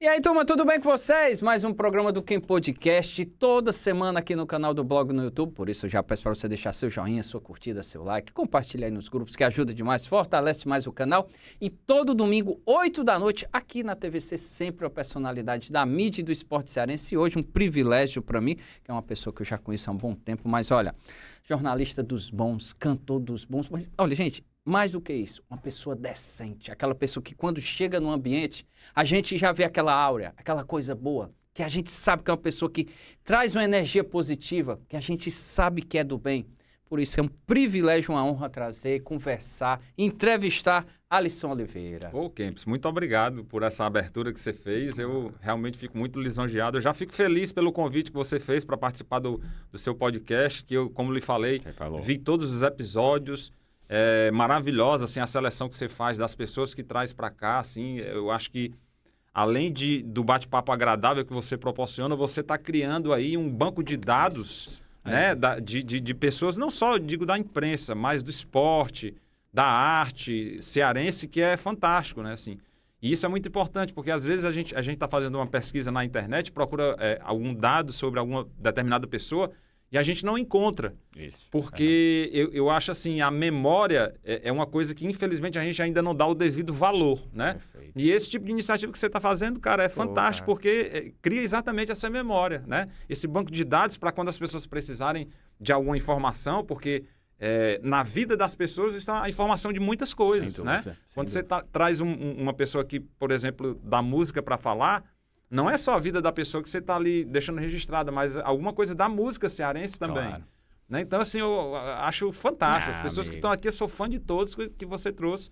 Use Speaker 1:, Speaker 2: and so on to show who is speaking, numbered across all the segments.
Speaker 1: E aí, turma, tudo bem com vocês? Mais um programa do Quem Podcast, toda semana aqui no canal do blog no YouTube. Por isso, eu já peço para você deixar seu joinha, sua curtida, seu like, compartilhar aí nos grupos, que ajuda demais, fortalece mais o canal. E todo domingo, 8 da noite, aqui na TVC, sempre a personalidade da mídia e do esporte cearense. E hoje, um privilégio para mim, que é uma pessoa que eu já conheço há um bom tempo, mas olha, jornalista dos bons, cantor dos bons. Mas, olha, gente, mais do que isso, uma pessoa decente, aquela pessoa que quando chega no ambiente, a gente já vê aquela áurea, aquela coisa boa, que a gente sabe que é uma pessoa que traz uma energia positiva, que a gente sabe que é do bem. Por isso é um privilégio, uma honra trazer, conversar, entrevistar Alisson Oliveira.
Speaker 2: Ô, Kempis, muito obrigado por essa abertura que você fez. Eu realmente fico muito lisonjeado. Eu já fico feliz pelo convite que você fez para participar do seu podcast, que eu, como lhe falei, vi todos os episódios. É maravilhosa, assim, a seleção que você faz das pessoas que traz para cá, assim, eu acho que além do bate-papo agradável que você proporciona, você está criando aí um banco de dados, né, de pessoas, não só, digo, da imprensa, mas do esporte, da arte cearense, que é fantástico, né, assim. E isso é muito importante, porque às vezes a gente está fazendo uma pesquisa na internet, procura algum dado sobre alguma determinada pessoa, e a gente não encontra. Isso. Porque eu acho assim, a memória é uma coisa que, infelizmente, a gente ainda não dá o devido valor, né? Perfeito. E esse tipo de iniciativa que você está fazendo, cara, é fantástico, cara. Porque cria exatamente essa memória, né? Esse banco de dados para quando as pessoas precisarem de alguma informação, porque na vida das pessoas está a informação de muitas coisas, né? Quando você traz uma pessoa que, por exemplo, da música para falar, não é só a vida da pessoa que você está ali deixando registrada, mas alguma coisa da música cearense também. Claro. Né? Então, assim, eu acho fantástico. As pessoas que estão aqui, eu sou fã de todos que você trouxe.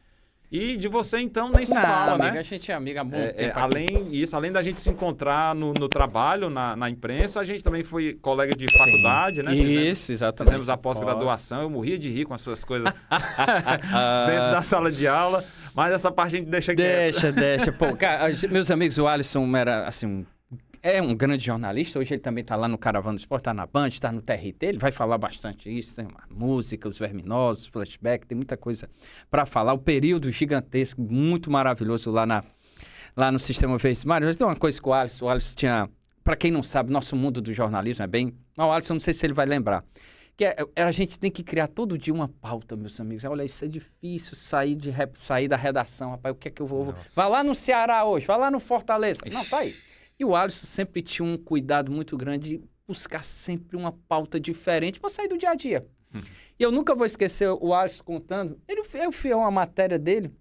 Speaker 2: E de você, então, nem se fala,
Speaker 1: amiga,
Speaker 2: né?
Speaker 1: A gente é amiga há muito tempo.
Speaker 2: Além da gente se encontrar no trabalho, na imprensa, a gente também foi colega de faculdade, né?
Speaker 1: Isso, exatamente.
Speaker 2: Fizemos a pós-graduação, eu morria de rir com as suas coisas dentro da sala de aula. Mas essa parte a gente deixa quieto.
Speaker 1: Deixa. Pô, cara, meus amigos, o Alisson era, assim, é um grande jornalista. Hoje ele também está lá no Caravana do Esporte, está na Band, está no TRT. Ele vai falar bastante isso. Tem uma música, os verminosos, flashback, tem muita coisa para falar. O período gigantesco, muito maravilhoso lá no Sistema Verdes Mares. Mas tem uma coisa com o Alisson tinha, para quem não sabe, nosso mundo do jornalismo é bem... Mas o Alisson, não sei se ele vai lembrar. Que a gente tem que criar todo dia uma pauta, meus amigos. Olha, isso é difícil, sair da redação, rapaz. O que é que eu vou... Vai lá no Ceará hoje, vai lá no Fortaleza. Ixi. Não, tá aí. E o Alisson sempre tinha um cuidado muito grande de buscar sempre uma pauta diferente para sair do dia a dia. E eu nunca vou esquecer o Alisson contando. Eu fiz uma matéria dele,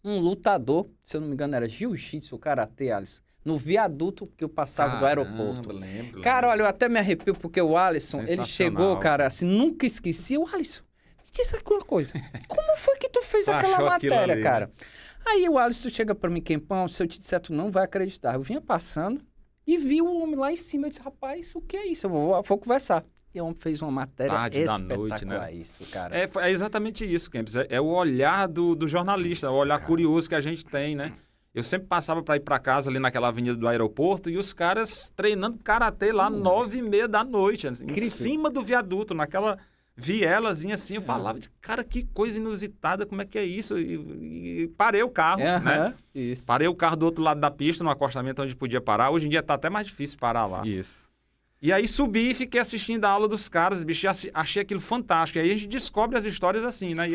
Speaker 1: um lutador, se eu não me engano era jiu-jitsu, karatê, Alisson. No viaduto que eu passava do aeroporto. Lembro. Cara, olha, eu até me arrepio porque o Alisson, ele chegou, cara, assim, nunca esqueci. O Alisson, me diz uma coisa. Como foi que tu fez aquela matéria, cara? Aí o Alisson chega pra mim, Kempão, se eu te disser, tu não vai acreditar. Eu vinha passando e vi o homem lá em cima. Eu disse, rapaz, o que é isso? Eu vou conversar. E o homem fez uma matéria espetacular, noite, né? Isso, cara.
Speaker 2: É exatamente isso, Kempis. É o olhar do jornalista, isso, o olhar curioso que a gente tem, né? Eu sempre passava para ir para casa ali naquela avenida do aeroporto e os caras treinando karatê lá 9h30 da noite, assim, em cima do viaduto, naquela vielazinha assim. Eu falava, cara, que coisa inusitada, como é que é isso? E parei o carro, né? Isso. Parei o carro do outro lado da pista, no acostamento onde podia parar. Hoje em dia tá até mais difícil parar lá.
Speaker 1: Isso.
Speaker 2: E aí subi e fiquei assistindo a aula dos caras, bicho, achei aquilo fantástico. E aí a gente descobre as histórias assim, né?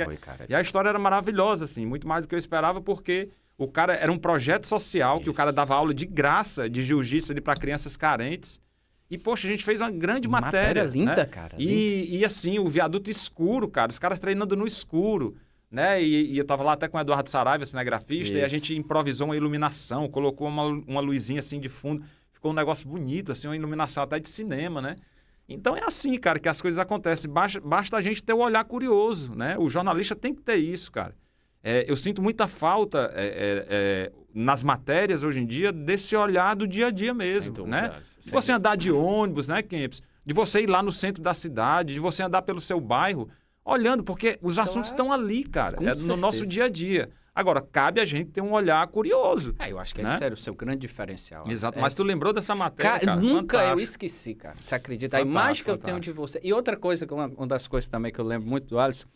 Speaker 2: E a história era maravilhosa, assim, muito mais do que eu esperava, porque... O cara era um projeto social que o cara dava aula de graça de jiu-jitsu ali para crianças carentes. E, poxa, a gente fez uma grande matéria.
Speaker 1: Linda, né? Cara.
Speaker 2: E assim, o viaduto escuro, cara. Os caras treinando no escuro, né? E eu tava lá até com o Eduardo Saraiva, cinegrafista, e a gente improvisou uma iluminação, colocou uma luzinha assim de fundo. Ficou um negócio bonito, assim, uma iluminação até de cinema, né? Então é assim, cara, que as coisas acontecem. Basta a gente ter o olhar curioso, né? O jornalista tem que ter isso, cara. Eu sinto muita falta nas matérias hoje em dia desse olhar do dia a dia mesmo, né? De você andar de ônibus, né, Kempis? De você ir lá no centro da cidade, de você andar pelo seu bairro, olhando, porque os assuntos estão ali, cara, no nosso dia a dia. Agora, cabe a gente ter um olhar curioso.
Speaker 1: Eu acho que
Speaker 2: né?
Speaker 1: Sério, o seu grande diferencial.
Speaker 2: Exato, mas tu lembrou dessa matéria, cara?
Speaker 1: Nunca
Speaker 2: fantástico.
Speaker 1: Eu esqueci, cara. Você acredita? A imagem que eu tenho de você... E outra coisa, uma das coisas também que eu lembro muito do Alisson,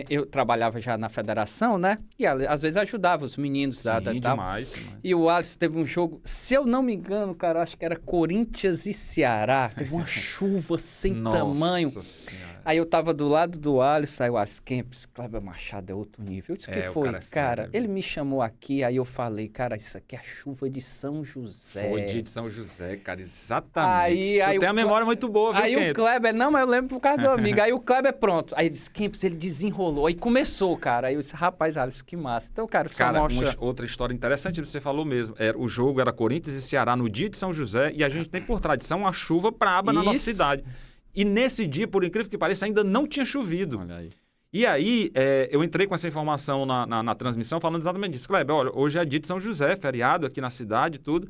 Speaker 1: eu trabalhava já na federação, né? E às vezes ajudava os meninos da tal.
Speaker 2: Demais.
Speaker 1: E o Alisson teve um jogo, se eu não me engano, cara, acho que era Corinthians e Ceará. Teve uma chuva sem tamanho.
Speaker 2: Senhora.
Speaker 1: Aí eu tava do lado do Alisson, saiu o Alisson Kempis, Kleber Machado é outro nível. Eu disse que foi, cara. Ele me chamou aqui, aí eu falei, cara, isso aqui é a chuva de São José.
Speaker 2: Foi dia de São José, cara, exatamente. Aí tem a memória muito boa, viu,
Speaker 1: Aí
Speaker 2: Kempis?
Speaker 1: o Kleber, não, mas eu lembro por causa do amigo. Aí o Kleber, pronto. Aí ele disse, Kempis, ele desenrolou. Aí começou, cara. Aí eu disse, rapaz, Alisson, que massa. Então, cara, só mostra...
Speaker 2: outra história interessante, você falou mesmo. O jogo era Corinthians e Ceará no dia de São José e a gente tem por tradição uma chuva braba na nossa cidade. E nesse dia, por incrível que pareça, ainda não tinha chovido.
Speaker 1: Olha aí.
Speaker 2: E aí, eu entrei com essa informação na transmissão falando exatamente disso. Kleber, olha, hoje é dia de São José, feriado aqui na cidade e tudo.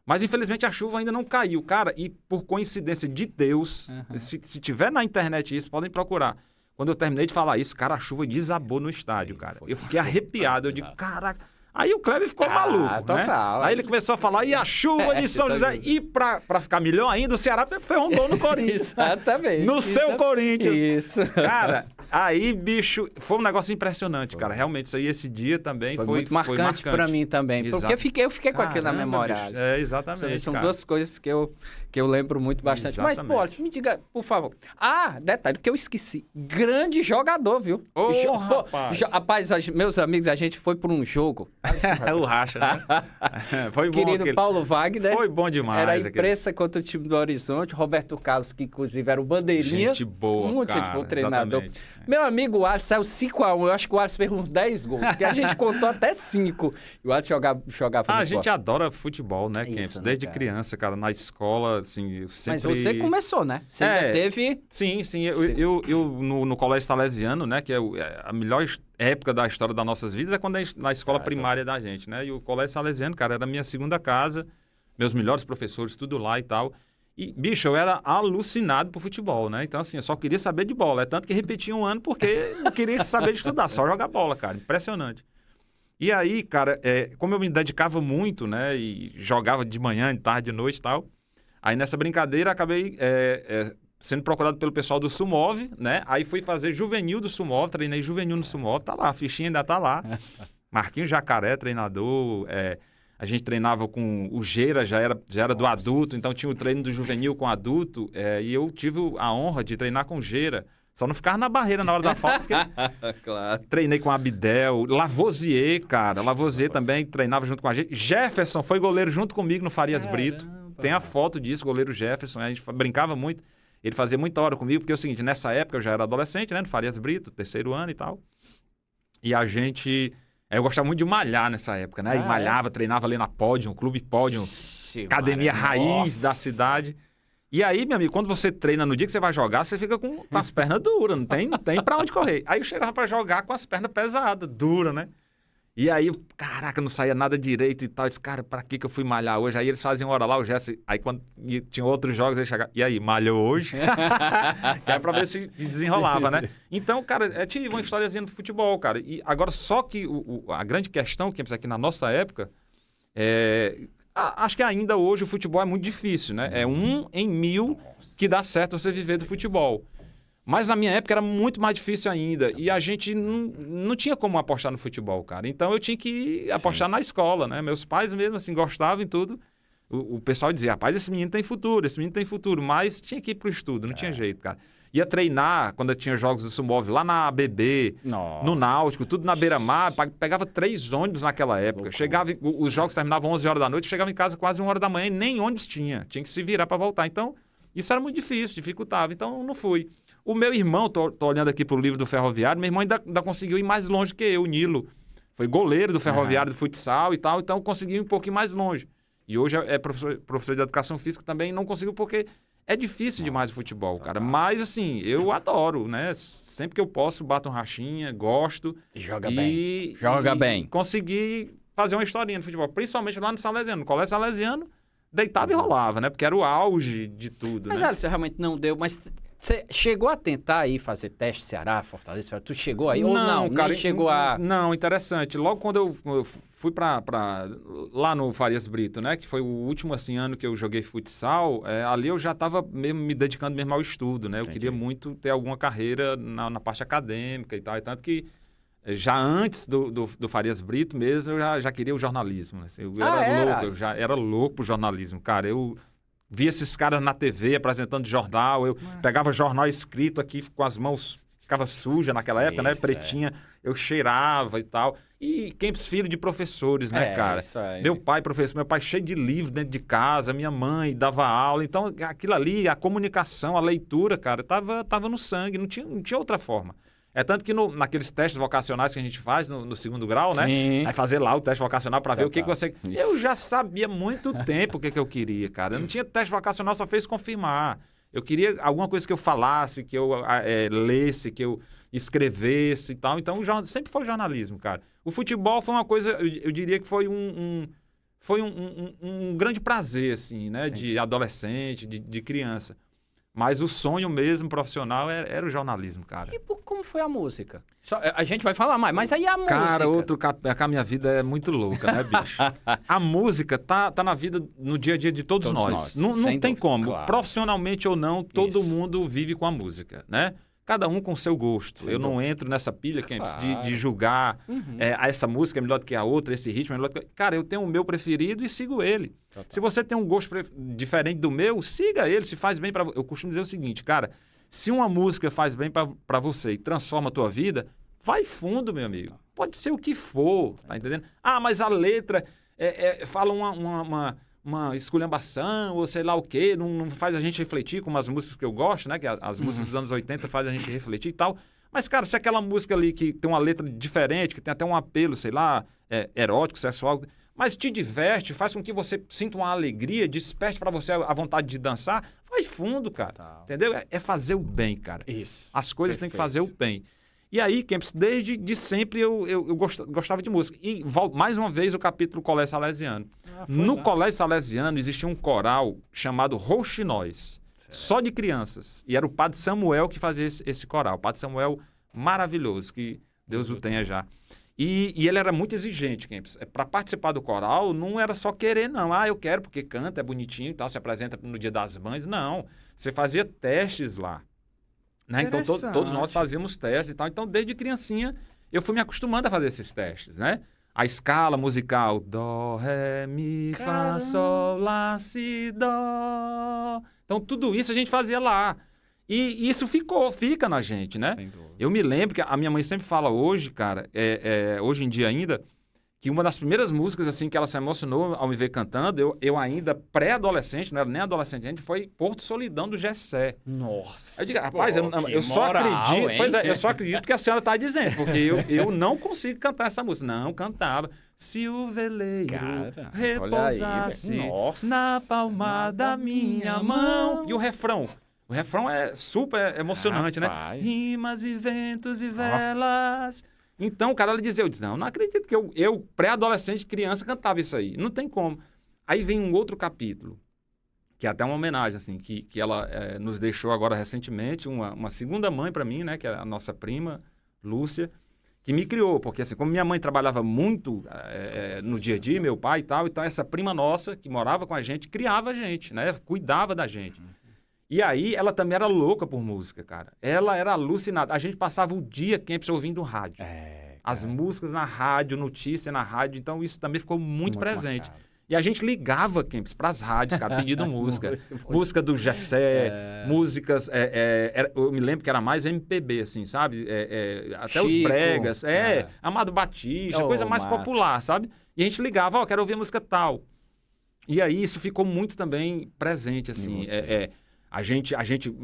Speaker 2: Mas, infelizmente, a chuva ainda não caiu. Cara, e por coincidência de Deus, se tiver na internet isso, podem procurar. Quando eu terminei de falar isso, cara, a chuva desabou no estádio, cara. Eu fiquei arrepiado. Eu digo, caraca... Aí o Kleber ficou maluco,
Speaker 1: total,
Speaker 2: né? Aí ele começou a falar, e a chuva de São José? E pra ficar melhor ainda, o Ceará ferrondou no Corinthians.
Speaker 1: Exatamente.
Speaker 2: No seu Corinthians.
Speaker 1: Isso.
Speaker 2: Cara, aí, bicho, foi um negócio impressionante, cara. Realmente, isso aí, esse dia também foi
Speaker 1: muito marcante pra mim também.
Speaker 2: Exato.
Speaker 1: Porque eu fiquei com aquilo na memória,
Speaker 2: bicho.
Speaker 1: Alisson.
Speaker 2: Exatamente,
Speaker 1: São
Speaker 2: cara.
Speaker 1: duas coisas que eu lembro muito bastante.
Speaker 2: Exatamente.
Speaker 1: Mas, pô, Alisson, me diga, por favor. Detalhe que eu esqueci. Grande jogador, viu?
Speaker 2: Rapaz.
Speaker 1: Rapaz, meus amigos, a gente foi por um jogo.
Speaker 2: O racha, né? Foi bom.
Speaker 1: Querido Paulo Wagner.
Speaker 2: Foi bom demais.
Speaker 1: Era a imprensa contra o time do Horizonte. Roberto Carlos, que inclusive era o bandeirinha.
Speaker 2: Gente boa,
Speaker 1: muito
Speaker 2: cara.
Speaker 1: gente boa, treinador.
Speaker 2: Exatamente.
Speaker 1: Meu amigo, o Alisson saiu 5-1. Eu acho que o Alisson fez uns 10 gols. Porque a gente contou até 5. E o Alisson jogava
Speaker 2: A
Speaker 1: muito
Speaker 2: gente
Speaker 1: bola.
Speaker 2: adora futebol, né,
Speaker 1: Isso,
Speaker 2: Kempis?
Speaker 1: né,
Speaker 2: Desde
Speaker 1: cara?
Speaker 2: criança, cara, na escola, assim, eu sempre...
Speaker 1: Mas você começou, né? Você ainda teve...
Speaker 2: Sim. Eu no Colégio Salesiano, né, que é a melhor época da história das nossas vidas, é quando na escola primária da gente, né? E o Colégio Salesiano, cara, era a minha segunda casa, meus melhores professores, tudo lá e tal. E, bicho, eu era alucinado por futebol, né? Então, assim, eu só queria saber de bola. É tanto que repetia um ano porque não queria saber de estudar, só jogar bola, cara. Impressionante. E aí, cara, como eu me dedicava muito, né? E jogava de manhã, de tarde, de noite e tal. Aí, nessa brincadeira, acabei sendo procurado pelo pessoal do Sumov, né? Aí fui fazer juvenil do Sumov, treinei juvenil no Sumov, tá lá, a fichinha ainda tá lá. Marquinhos Jacaré, treinador. A gente treinava com o Geira, já era do adulto, então tinha o treino do juvenil com adulto, e eu tive a honra de treinar com o Geira. Só não ficava na barreira na hora da falta, porque
Speaker 1: Claro.
Speaker 2: treinei com Abdel, Lavoisier, cara. Lavoisier também treinava junto com a gente. Jefferson foi goleiro junto comigo no Farias Brito. Tem a foto disso, goleiro Jefferson. A gente brincava muito. Ele fazia muita hora comigo, porque é o seguinte, nessa época eu já era adolescente, né? No Farias Brito, 3º ano e tal. E a gente... Eu gostava muito de malhar nessa época, né? E malhava, treinava ali na Pódium, Clube Pódium, academia raiz da cidade. E aí, meu amigo, quando você treina no dia que você vai jogar, você fica com as pernas duras, não tem pra onde correr. Aí eu chegava pra jogar com as pernas pesadas, duras, né? E aí, caraca, não saía nada direito e tal. Eu disse, cara, pra que eu fui malhar hoje? Aí eles faziam hora lá, o Jesse. Aí quando tinha outros jogos, ele chegava, e aí, malhou hoje? Que era pra ver se desenrolava, né? Então, cara, tive uma historiazinha no futebol, cara. E agora, só que a grande questão, que aqui na nossa época, acho que ainda hoje o futebol é muito difícil, né? É 1 em 1000 que dá certo você viver do futebol. Mas na minha época era muito mais difícil ainda. E a gente não tinha como apostar no futebol, cara. Então eu tinha que apostar na escola, né? Meus pais mesmo, assim, gostavam e tudo. O pessoal dizia, rapaz, esse menino tem futuro. Mas tinha que ir pro estudo, não tinha jeito, cara. Ia treinar quando eu tinha jogos do Sumov lá na ABB, no Náutico, tudo na beira-mar. Pegava 3 ônibus naquela época. Os jogos terminavam 11 horas da noite, chegava em casa quase 1 hora da manhã e nem ônibus tinha. Tinha que se virar para voltar. Então, isso era muito difícil, dificultava. Então, não fui. O meu irmão, tô olhando aqui pro livro do Ferroviário, meu irmão ainda conseguiu ir mais longe que eu, o Nilo. Foi goleiro do Ferroviário do futsal e tal, então conseguiu ir um pouquinho mais longe. E hoje é professor de educação física também, não conseguiu porque é difícil demais o futebol, cara. Mas, assim, eu adoro, né? Sempre que eu posso, bato um rachinha, gosto.
Speaker 1: Joga bem.
Speaker 2: Consegui fazer uma historinha no futebol, principalmente lá no Salesiano. No Colégio Salesiano, deitava e rolava, né? Porque era o auge de tudo,
Speaker 1: mas,
Speaker 2: né?
Speaker 1: Alisson, realmente não deu, mas... Você chegou a tentar aí fazer teste Ceará, Fortaleza? Tu chegou aí? Ou não?
Speaker 2: Cara,
Speaker 1: nem chegou a...
Speaker 2: Não, interessante. Logo quando eu fui lá no Farias Brito, né? Que foi o último assim, ano que eu joguei futsal. Ali eu já estava me dedicando mesmo ao estudo, né? Eu queria muito ter alguma carreira na parte acadêmica e tal. E tanto que já antes do Farias Brito mesmo, eu já queria o jornalismo. Né? Assim, eu eu já era louco pro jornalismo. Cara, eu via esses caras na TV apresentando jornal. Eu pegava jornal escrito aqui com as mãos... Ficava suja naquela época, né? Pretinha. Eu cheirava e tal. E Kempis, filho de professores, né, cara? Meu pai, professor, meu pai cheio de livros dentro de casa, minha mãe dava aula. Então, aquilo ali, a comunicação, a leitura, cara, tava no sangue, não tinha outra forma. É tanto que naqueles testes vocacionais que a gente faz no segundo grau, né?
Speaker 1: Sim.
Speaker 2: Aí fazer lá o teste vocacional para ver o que você... Isso. Eu já sabia há muito tempo o que eu queria, cara. Eu não tinha teste vocacional, só fez confirmar. Eu queria alguma coisa que eu falasse, que eu lesse, que eu escrevesse e tal. Então, sempre foi jornalismo, cara. O futebol foi uma coisa, eu diria que foi um grande prazer, assim, né? Sim. De adolescente, de criança. Mas o sonho mesmo profissional era o jornalismo, cara.
Speaker 1: E como foi a música? A gente vai falar mais, mas aí a música...
Speaker 2: Cara, a minha vida é muito louca, né, bicho? A música tá na vida, no dia a dia de todos nós. Não tem como. Claro. Profissionalmente ou não, todo mundo vive com a música, né? Cada um com o seu gosto. Eu não entro nessa pilha, Kempis, de julgar essa música é melhor do que a outra, esse ritmo é melhor do que... Cara, eu tenho o meu preferido e sigo ele. Total. Se você tem um gosto diferente do meu, siga ele, se faz bem para você. Eu costumo dizer o seguinte, cara, se uma música faz bem para você e transforma a tua vida, vai fundo, meu amigo. Pode ser o que for, tá entendendo? Ah, mas a letra fala uma esculhambação, ou sei lá o quê, não faz a gente refletir, como as músicas que eu gosto, né? Que as músicas dos anos 80 fazem a gente refletir e tal. Mas, cara, se aquela música ali que tem uma letra diferente, que tem até um apelo, sei lá, erótico, sexual, mas te diverte, faz com que você sinta uma alegria, desperte pra você a vontade de dançar, vai fundo, cara. Total. Entendeu? É fazer o bem, cara. Isso. As coisas têm que fazer o bem. E aí, Kempis, desde sempre eu gostava de música. E, mais uma vez, o capítulo Colégio Salesiano. No Colégio Salesiano existia um coral chamado Rouxinóis, só de crianças. E era o Padre Samuel que fazia esse coral. O Padre Samuel maravilhoso, que Deus o tenha já. E ele era muito exigente, Kempis. Para participar do coral, não era só querer, não. Ah, eu quero porque canta, é bonitinho e tal, se apresenta no Dia das Mães. Não, você fazia testes lá. Né? Então, todos nós fazíamos testes e tal. Então, desde criancinha, eu fui me acostumando a fazer esses testes, né? A escala musical, dó, ré, mi, fá, sol, lá, si, dó. Então, tudo isso a gente fazia lá. E isso fica na gente, né? Eu me lembro que a minha mãe sempre fala hoje, cara, hoje em dia ainda, que uma das primeiras músicas, assim, que ela se emocionou ao me ver cantando, eu ainda pré-adolescente, não era nem adolescente, a gente foi Porto Solidão do Gessé.
Speaker 1: Nossa.
Speaker 2: Eu digo, rapaz, eu só acredito, hein? Pois é, eu só acredito que a senhora está dizendo, porque eu não consigo cantar essa música. Não, cantava. Se o veleiro repousasse na palma da minha mão. E o refrão é super emocionante, né? Rimas e ventos e velas... Então, cara, ela dizia, eu disse, não acredito que eu pré-adolescente, criança, cantava isso aí. Não tem como. Aí vem um outro capítulo, que é até uma homenagem, assim, que ela nos deixou agora recentemente, uma segunda mãe para mim, né, que é a nossa prima, Lúcia, que me criou, porque assim, como minha mãe trabalhava muito no dia a dia, meu pai e tal, então essa prima nossa, que morava com a gente, criava a gente, né, cuidava da gente. E aí, ela também era louca por música, cara. Ela era alucinada. A gente passava o dia, Kempis, ouvindo rádio. As músicas na rádio, notícia na rádio. Então, isso também ficou muito presente. Marcado. E a gente ligava, Kempis, pras rádios, cara, pedindo música. Música do Gessé, músicas... eu me lembro que era mais MPB, assim, sabe? Até Chico, os bregas. Amado Batista, coisa mais popular, sabe? E a gente ligava, quero ouvir música tal. E aí, isso ficou muito também presente, assim.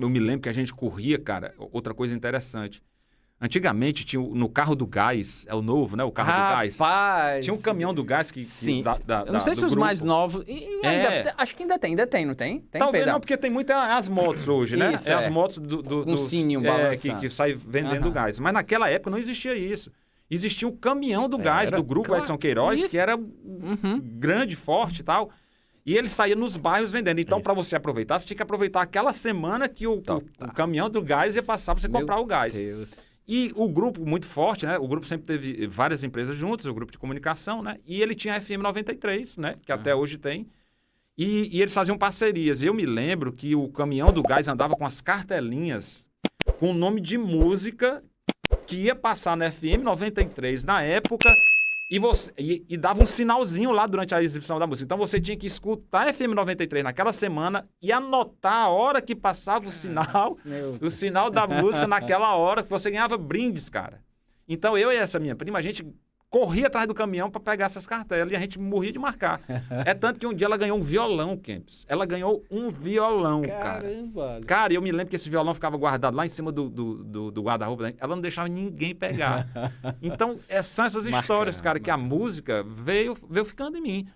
Speaker 2: Eu me lembro que a gente corria, cara, outra coisa interessante. Antigamente, tinha no carro do gás, é o novo, né? O carro do gás. Tinha um caminhão do gás que...
Speaker 1: Sim. Eu não sei se os grupo. Mais novos... acho que ainda tem, não tem?
Speaker 2: Talvez não, porque tem muitas as motos hoje, né?
Speaker 1: Isso,
Speaker 2: as motos
Speaker 1: um sininho balançando.
Speaker 2: Que sai vendendo gás. Mas naquela época não existia isso. Existia o caminhão do gás do grupo Edson Queiroz, que era grande, forte e tal. E ele saía nos bairros vendendo. Então, para você aproveitar, você tinha que aproveitar aquela semana que o caminhão do gás ia passar para você comprar o gás. Deus. E o grupo muito forte, né? O grupo sempre teve várias empresas juntas, o grupo de comunicação, né? E ele tinha a FM 93, né? Que até hoje tem. E eles faziam parcerias. Eu me lembro que o caminhão do gás andava com as cartelinhas com o nome de música que ia passar na FM 93 na época e dava um sinalzinho lá durante a exibição da música. Então você tinha que escutar a FM 93 naquela semana e anotar a hora que passava o sinal da música naquela hora, que você ganhava brindes, cara. Então eu e essa minha prima, a gente corria atrás do caminhão para pegar essas cartelas e a gente morria de marcar. É tanto que um dia ela ganhou um violão, Kempis. Ela ganhou um violão,
Speaker 1: Caramba!
Speaker 2: Cara, eu me lembro que esse violão ficava guardado lá em cima do guarda-roupa. Ela não deixava ninguém pegar. Então, são essas histórias, cara, que a música veio ficando em mim.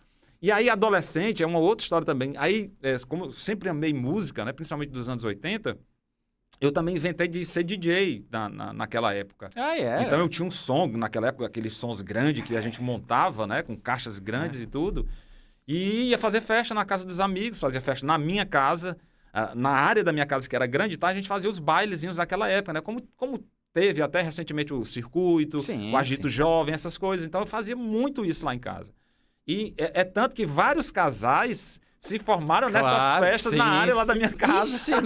Speaker 2: E aí, adolescente, é uma outra história também. Aí, como eu sempre amei música, né, principalmente dos anos 80... Eu também inventei de ser DJ naquela época. Então eu tinha um som naquela época, aqueles sons grandes que a gente montava, né? Com caixas grandes e tudo. E ia fazer festa na casa dos amigos, fazia festa na minha casa, na área da minha casa que era grande, tá? A gente fazia os bailezinhos daquela época, né? Como teve até recentemente o circuito, o agito jovem, essas coisas. Então eu fazia muito isso lá em casa. E é tanto que vários casais se formaram nessas festas na área lá da minha casa.
Speaker 1: Ixi,
Speaker 2: é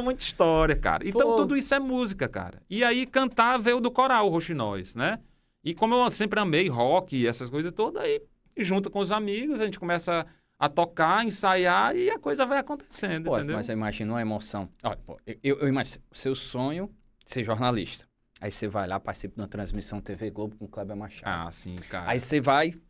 Speaker 2: muita história, cara. Então, tudo isso é música, cara. E aí, cantar veio do coral Roxinóis, né? E como eu sempre amei rock e essas coisas todas, aí, junto com os amigos, a gente começa a tocar, ensaiar e a coisa vai acontecendo, entendeu?
Speaker 1: Mas eu imagino uma emoção. Olha, eu imagino, seu sonho é ser jornalista. Aí você vai lá, participa de uma transmissão TV Globo com o Kleber Machado.
Speaker 2: Ah, sim, cara.
Speaker 1: Aí você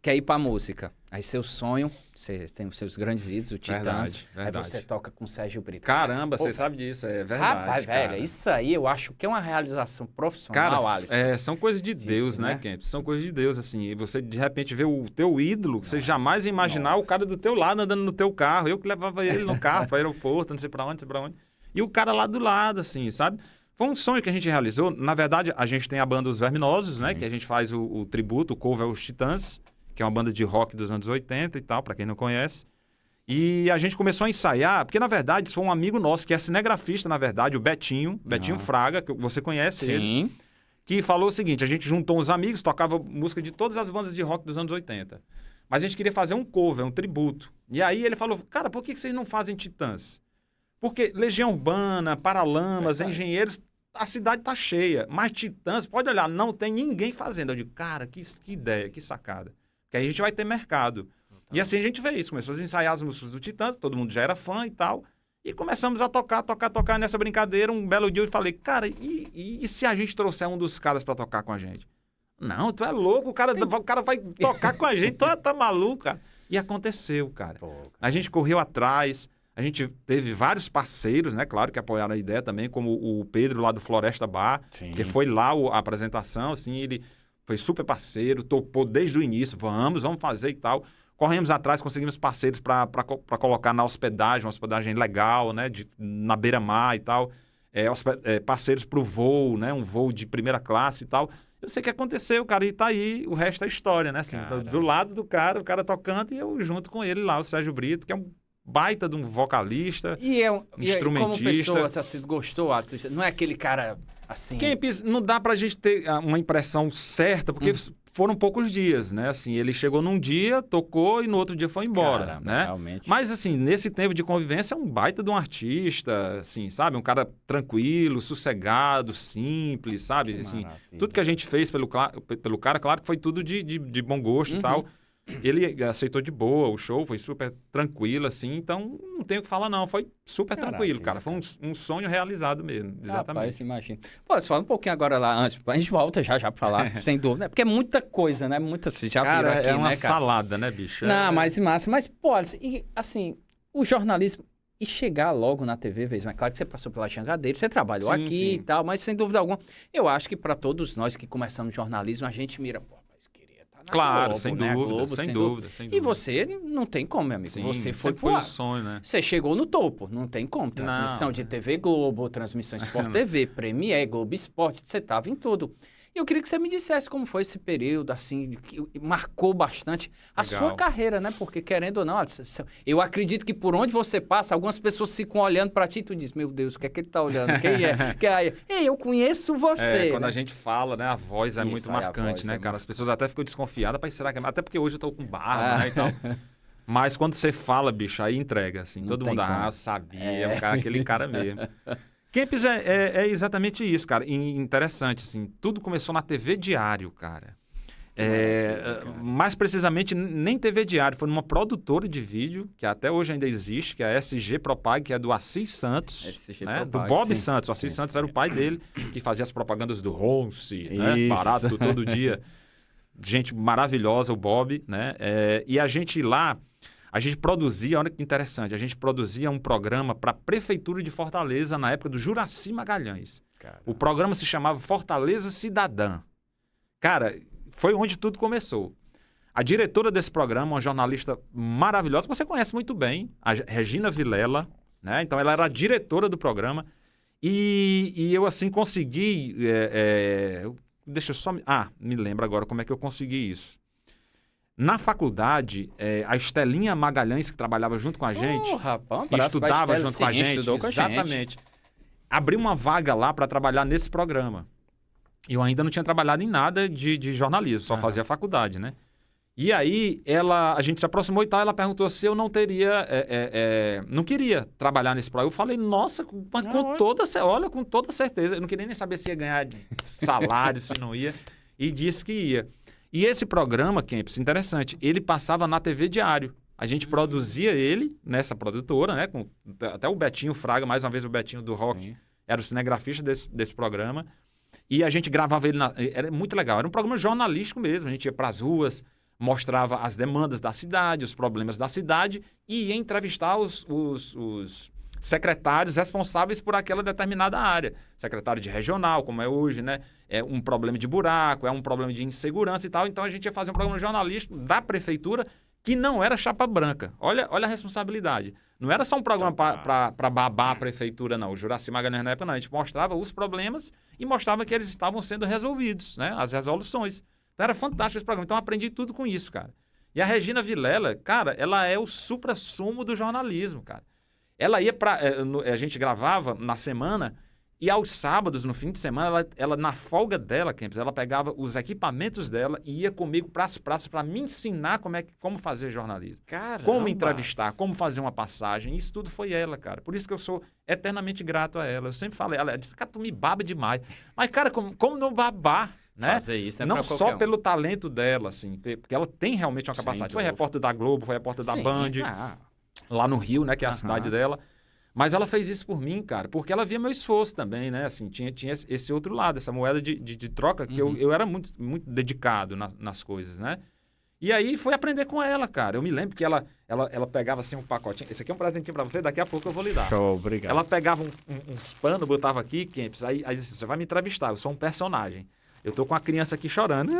Speaker 1: quer ir pra música. Aí seu sonho, você tem os seus grandes ídolos, o Titãs. Aí você toca com o Sérgio Brito.
Speaker 2: Caramba, você sabe disso, é verdade,
Speaker 1: rapaz,
Speaker 2: cara.
Speaker 1: velho, isso aí eu acho que é uma realização profissional,
Speaker 2: cara,
Speaker 1: Alisson.
Speaker 2: São coisas de Deus, né, Kempis? São coisas de Deus, assim. E você, de repente, vê o teu ídolo, você jamais ia imaginar o cara do teu lado andando no teu carro. Eu que levava ele no carro pro aeroporto, não sei pra onde. E o cara lá do lado, assim, sabe? Foi um sonho que a gente realizou. Na verdade, a gente tem a banda Os Verminosos, né? Que a gente faz o tributo, o cover aos Titãs, que é uma banda de rock dos anos 80 e tal, pra quem não conhece. E a gente começou a ensaiar, porque, na verdade, isso foi um amigo nosso, que é cinegrafista, na verdade, o Betinho Fraga, que você conhece ele, que falou o seguinte, a gente juntou uns amigos, tocava música de todas as bandas de rock dos anos 80. Mas a gente queria fazer um cover, um tributo. E aí ele falou, cara, por que vocês não fazem Titãs? Porque Legião Urbana, Paralamas, Engenheiros, a cidade tá cheia. Mas Titãs, pode olhar, não tem ninguém fazendo. Eu digo, cara, que ideia, que sacada. Porque aí a gente vai ter mercado. E assim a gente vê isso. Começou a ensaiar as músicas do Titãs, todo mundo já era fã e tal. E começamos a tocar nessa brincadeira. Um belo dia eu falei, cara, e se a gente trouxer um dos caras pra tocar com a gente? Não, tu é louco, o cara vai tocar com a gente, tu tá maluco, cara. E aconteceu, cara. A gente correu atrás. A gente teve vários parceiros, né? Claro, que apoiaram a ideia também, como o Pedro lá do Floresta Bar, que foi lá a apresentação, assim, ele foi super parceiro, topou desde o início, vamos fazer e tal. Corremos atrás, conseguimos parceiros para colocar na hospedagem, uma hospedagem legal, né? Na beira-mar e tal. Parceiros para o voo, né? Um voo de primeira classe e tal. Eu sei que aconteceu, cara, e tá aí, o resto é história, né? Assim, do lado do cara, o cara tocando e eu junto com ele lá, o Sérgio Brito, que é um baita de um vocalista, instrumentista. E como pessoa,
Speaker 1: você gostou, Alisson? Não é aquele cara assim...
Speaker 2: Kempis, não dá pra gente ter uma impressão certa, porque foram poucos dias, né? Assim, ele chegou num dia, tocou e no outro dia foi embora,
Speaker 1: caramba,
Speaker 2: né?
Speaker 1: Realmente.
Speaker 2: Mas, assim, nesse tempo de convivência, é um baita de um artista, assim, sabe? Um cara tranquilo, sossegado, simples, sabe?
Speaker 1: Que
Speaker 2: assim,
Speaker 1: maravilha.
Speaker 2: tudo que a gente fez pelo cara, claro que foi tudo de bom gosto e tal. Ele aceitou de boa, o show foi super tranquilo, assim, então não tenho o que falar, não. Foi super tranquilo, cara. Foi um sonho realizado mesmo, exatamente.
Speaker 1: Rapaz, imagina. Pô, você fala um pouquinho agora lá antes, a gente volta já pra falar, sem dúvida, né? Porque é muita coisa, né? Você já
Speaker 2: cara,
Speaker 1: virou aqui,
Speaker 2: é uma
Speaker 1: né, cara?
Speaker 2: salada, né, bicho?
Speaker 1: Não, mas massa. Mas, pô, e, assim, o jornalismo... E chegar logo na TV, é claro que você passou pela Jangadeiro, você trabalhou aqui e tal, mas sem dúvida alguma, eu acho que para todos nós que começamos jornalismo, a gente mira, pô, mas queria estar na
Speaker 2: claro,
Speaker 1: Globo,
Speaker 2: sem
Speaker 1: né?
Speaker 2: dúvida,
Speaker 1: Globo,
Speaker 2: sem dúvida.
Speaker 1: E você não tem como, meu amigo.
Speaker 2: Sim,
Speaker 1: você foi
Speaker 2: o sonho, né?
Speaker 1: Você chegou no topo, não tem como. Transmissão de TV Globo, transmissão Sport TV, Premiere, Globo Esporte, você tava em tudo. E eu queria que você me dissesse como foi esse período, assim, que marcou bastante a
Speaker 2: Legal.
Speaker 1: sua carreira, né? Porque, querendo ou não, eu acredito que por onde você passa, algumas pessoas ficam olhando pra ti e tu diz, meu Deus, o que é que ele tá olhando? Quem é? Ei, eu conheço você.
Speaker 2: Quando
Speaker 1: né?
Speaker 2: a gente fala, né? A voz é
Speaker 1: Isso,
Speaker 2: muito
Speaker 1: aí a
Speaker 2: marcante,
Speaker 1: voz
Speaker 2: né,
Speaker 1: é
Speaker 2: cara? As pessoas até ficam desconfiadas, mas será que é... Até porque hoje eu tô com barba, né, e tal. Mas quando você fala, bicho, aí entrega, assim.
Speaker 1: Não
Speaker 2: todo
Speaker 1: tem
Speaker 2: mundo,
Speaker 1: como.
Speaker 2: sabia, é um cara, aquele cara mesmo. Kempis é exatamente isso, cara. E interessante, assim, tudo começou na TV Diário, cara. Mais precisamente, nem TV Diário, foi numa produtora de vídeo, que até hoje ainda existe, que é a SG Propag, que é do Assis Santos,
Speaker 1: SG
Speaker 2: né?
Speaker 1: Propag,
Speaker 2: Do Bob
Speaker 1: sim.
Speaker 2: Santos. O Assis Santos era o pai dele, que fazia as propagandas do Ronce, né?
Speaker 1: Isso.
Speaker 2: Barato todo dia. Gente maravilhosa, o Bob, né? E a gente lá, a gente produzia, olha que interessante, a gente produzia um programa para a Prefeitura de Fortaleza na época do Juraci Magalhães.
Speaker 1: Cara.
Speaker 2: O programa se chamava Fortaleza Cidadã. Cara, foi onde tudo começou. A diretora desse programa, uma jornalista maravilhosa, que você conhece muito bem, a Regina Vilela, né? Então ela era a diretora do programa. E eu, assim, consegui... deixa eu só... me lembro agora como é que eu consegui isso. Na faculdade, a Estelinha Magalhães, que trabalhava junto com a gente,
Speaker 1: rapaz,
Speaker 2: e estudava junto com a gente,
Speaker 1: estudou com a gente.
Speaker 2: exatamente, abriu uma vaga lá para trabalhar nesse programa. E eu ainda não tinha trabalhado em nada de jornalismo, só fazia faculdade, né? E aí, a gente se aproximou e tal, ela perguntou se eu não teria... não queria trabalhar nesse programa. Eu falei, nossa, com toda certeza. Eu não queria nem saber se ia ganhar salário, se não ia. E disse que ia. E esse programa, Kempis, interessante, ele passava na TV Diário. A gente produzia ele nessa produtora, né? Até o Betinho Fraga, mais uma vez o Betinho do Rock,
Speaker 1: Sim.
Speaker 2: era o cinegrafista desse programa. E a gente gravava ele, era muito legal, era um programa jornalístico mesmo. A gente ia para as ruas, mostrava as demandas da cidade, os problemas da cidade e ia entrevistar os secretários responsáveis por aquela determinada área. Secretário de regional, como é hoje, né? É um problema de buraco, é um problema de insegurança e tal. Então a gente ia fazer um programa jornalístico da prefeitura que não era chapa branca. Olha a responsabilidade. Não era só um programa para babar a prefeitura, não. O Juraci Magalhães na época, não. A gente mostrava os problemas e mostrava que eles estavam sendo resolvidos, né? As resoluções. Então era fantástico esse programa. Então eu aprendi tudo com isso, cara. E a Regina Vilela, cara, ela é o suprassumo do jornalismo, cara. Ela ia a gente gravava na semana e aos sábados, no fim de semana, ela na folga dela, Kempis, ela pegava os equipamentos dela e ia comigo para as praças para me ensinar como fazer jornalismo.
Speaker 1: Caramba.
Speaker 2: Como entrevistar, como fazer uma passagem. Isso tudo foi ela, cara. Por isso que eu sou eternamente grato a ela. Eu sempre falei, ela disse, cara, tu me baba demais. Mas, cara, como não babar? Né?
Speaker 1: Fazer isso, né?
Speaker 2: Não só pelo talento dela, assim, porque ela tem realmente uma capacidade. Foi repórter da Globo, foi repórter da Band, lá no Rio, né, que é a cidade dela. Mas ela fez isso por mim, cara, porque ela via meu esforço também, né? Assim, tinha esse outro lado, essa moeda de troca, que eu era muito, muito dedicado nas coisas, né? E aí foi aprender com ela, cara. Eu me lembro que ela pegava assim um pacotinho. Esse aqui é um presentinho pra você, daqui a pouco eu vou lhe dar.
Speaker 1: Show, obrigado.
Speaker 2: Ela pegava uns panos, botava aqui, Kempis, aí disse, você vai me entrevistar, eu sou um personagem. Eu tô com a criança aqui chorando,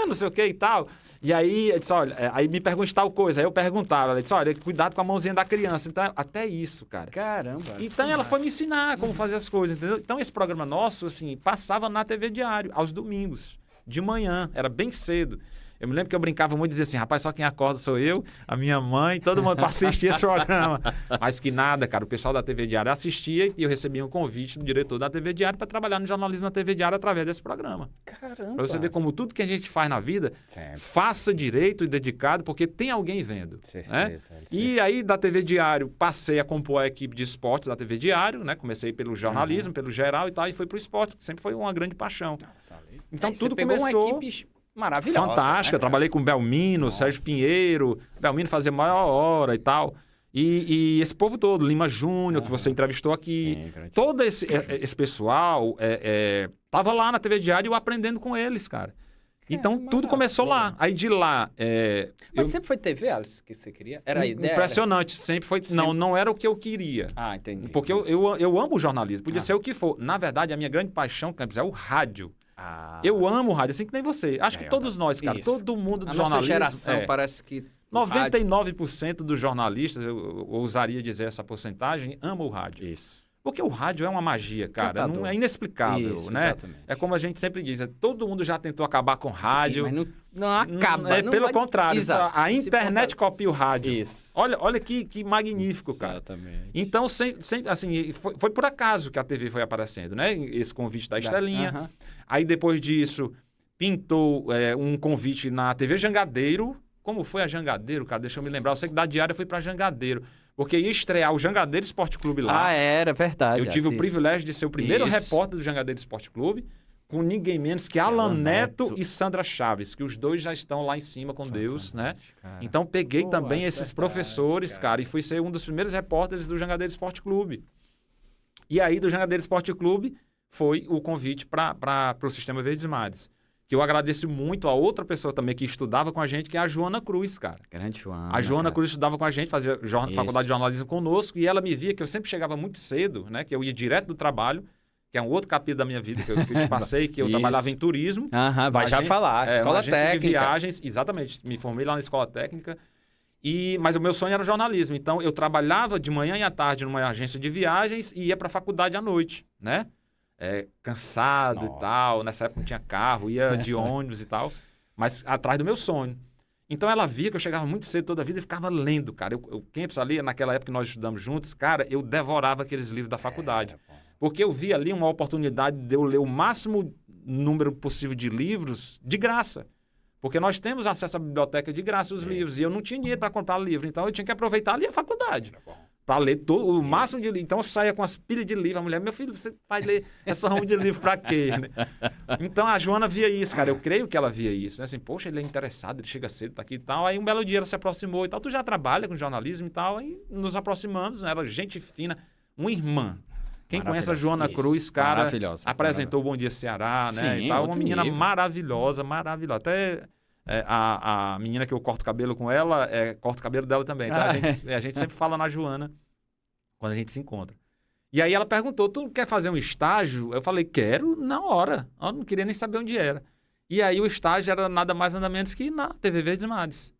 Speaker 2: não sei o que e tal. E aí, eu disse, olha, aí me pergunte tal coisa. Aí eu perguntava, ela disse, olha, cuidado com a mãozinha da criança. Então, até isso, cara.
Speaker 1: Caramba.
Speaker 2: Então, ela foi me ensinar como fazer as coisas, entendeu? Então, esse programa nosso, assim, passava na TV Diário, aos domingos, de manhã, era bem cedo. Eu me lembro que eu brincava muito e dizia assim, rapaz, só quem acorda sou eu, a minha mãe, todo mundo para assistir esse programa. Mas que nada, cara, o pessoal da TV Diário assistia e eu recebia um convite do diretor da TV Diário para trabalhar no jornalismo da TV Diário através desse programa.
Speaker 1: Caramba.
Speaker 2: Para você ver como tudo que a gente faz na vida, faça direito e dedicado, porque tem alguém vendo.
Speaker 1: Certeza,
Speaker 2: né? E aí, da TV Diário, passei a compor a equipe de esportes da TV Diário, né? Comecei pelo jornalismo, pelo geral e tal, e fui para o esporte, que sempre foi uma grande paixão. Então, tudo começou...
Speaker 1: Uma equipe maravilhosa.
Speaker 2: Fantástica.
Speaker 1: Né,
Speaker 2: trabalhei com Belmino, Sérgio Pinheiro. Belmino fazia maior hora e tal. E esse povo todo, Lima Júnior, que você entrevistou aqui.
Speaker 1: Sim,
Speaker 2: todo esse pessoal tava lá na TV Diário e eu aprendendo com eles, cara. Então, tudo começou lá. Aí de lá...
Speaker 1: Mas sempre foi TV, Alice, que você queria? Era a ideia?
Speaker 2: Impressionante. Sempre foi... Não era o que eu queria.
Speaker 1: Ah, entendi.
Speaker 2: Porque eu amo o jornalismo. Podia ser o que for. Na verdade, a minha grande paixão, Campos, é o rádio. Eu amo o rádio, assim que nem você. Acho que todos nós, cara. Isso. Todo mundo do jornalismo...
Speaker 1: Nossa geração parece que...
Speaker 2: 99% dos jornalistas, eu ousaria dizer essa porcentagem, ama o rádio.
Speaker 1: Isso.
Speaker 2: Porque o rádio é uma magia, cara. Não é inexplicável,
Speaker 1: isso,
Speaker 2: né?
Speaker 1: Exatamente.
Speaker 2: É como a gente sempre diz, todo mundo já tentou acabar com rádio.
Speaker 1: Mas não acaba.
Speaker 2: Pelo contrário,
Speaker 1: Exato.
Speaker 2: a internet copia o rádio.
Speaker 1: Isso.
Speaker 2: Olha que magnífico, cara.
Speaker 1: Exatamente.
Speaker 2: Então, assim, foi por acaso que a TV foi aparecendo, né? Esse convite da Estelinha. Aí, depois disso, pintou um convite na TV Jangadeiro. Como foi a Jangadeiro, cara? Deixa eu me lembrar. Eu sei que da Diária foi pra Jangadeiro. Porque ia estrear o Jangadeiro Esporte Clube lá.
Speaker 1: Era verdade.
Speaker 2: Eu tive o privilégio de ser o primeiro repórter do Jangadeiro Esporte Clube, com ninguém menos que Alan Neto e Sandra Chaves, que os dois já estão lá em cima com Deus, né? Cara. Então peguei também esses professores, cara, e fui ser um dos primeiros repórteres do Jangadeiro Esporte Clube. E aí, do Jangadeiro Esporte Clube, foi o convite para o Sistema Verdes Mares. Que eu agradeço muito a outra pessoa também que estudava com a gente, que é a Joana Cruz, cara.
Speaker 1: Grande Joana.
Speaker 2: A Joana Cruz estudava com a gente, fazia faculdade de jornalismo conosco, e ela me via que eu sempre chegava muito cedo, né? Que eu ia direto do trabalho, que é um outro capítulo da minha vida que eu te passei, que eu trabalhava em turismo.
Speaker 1: Vai já falar. Escola técnica.
Speaker 2: De viagens, exatamente. Me formei lá na escola técnica. Mas o meu sonho era o jornalismo. Então, eu trabalhava de manhã e à tarde numa agência de viagens e ia para a faculdade à noite, né? Cansado e tal. Nessa época não tinha carro, ia de ônibus e tal. Mas atrás do meu sonho. Então, ela via que eu chegava muito cedo toda a vida e ficava lendo, cara. O Campos ali, naquela época que nós estudamos juntos, cara, eu devorava aqueles livros da faculdade. Porque eu via ali uma oportunidade de eu ler o máximo número possível de livros de graça. Porque nós temos acesso à biblioteca de graça, os livros. E eu não tinha dinheiro para comprar livro. Então, eu tinha que aproveitar ali a faculdade. Para ler o máximo de livro. Então, eu saía com as pilhas de livro. A mulher, meu filho, você vai ler essa ramo de livro para quê? Então, a Joana via isso, cara. Eu creio que ela via isso. Né? Assim, poxa, ele é interessado, ele chega cedo, tá aqui e tal. Aí, um belo dia, ela se aproximou e tal. Tu já trabalha com jornalismo e tal. Aí, nos aproximamos. Né? Ela, gente fina, uma irmã. Quem conhece a Joana Cruz, cara, apresentou o Bom Dia Ceará, né?
Speaker 1: Sim,
Speaker 2: e tal. Uma menina maravilhosa, maravilhosa. Até a menina que eu corto cabelo com ela, corto o cabelo dela também. Tá? A gente sempre fala na Joana quando a gente se encontra. E aí ela perguntou, tu quer fazer um estágio? Eu falei, quero, na hora. Eu não queria nem saber onde era. E aí o estágio era nada mais, nada menos que na TV Verdes Mares.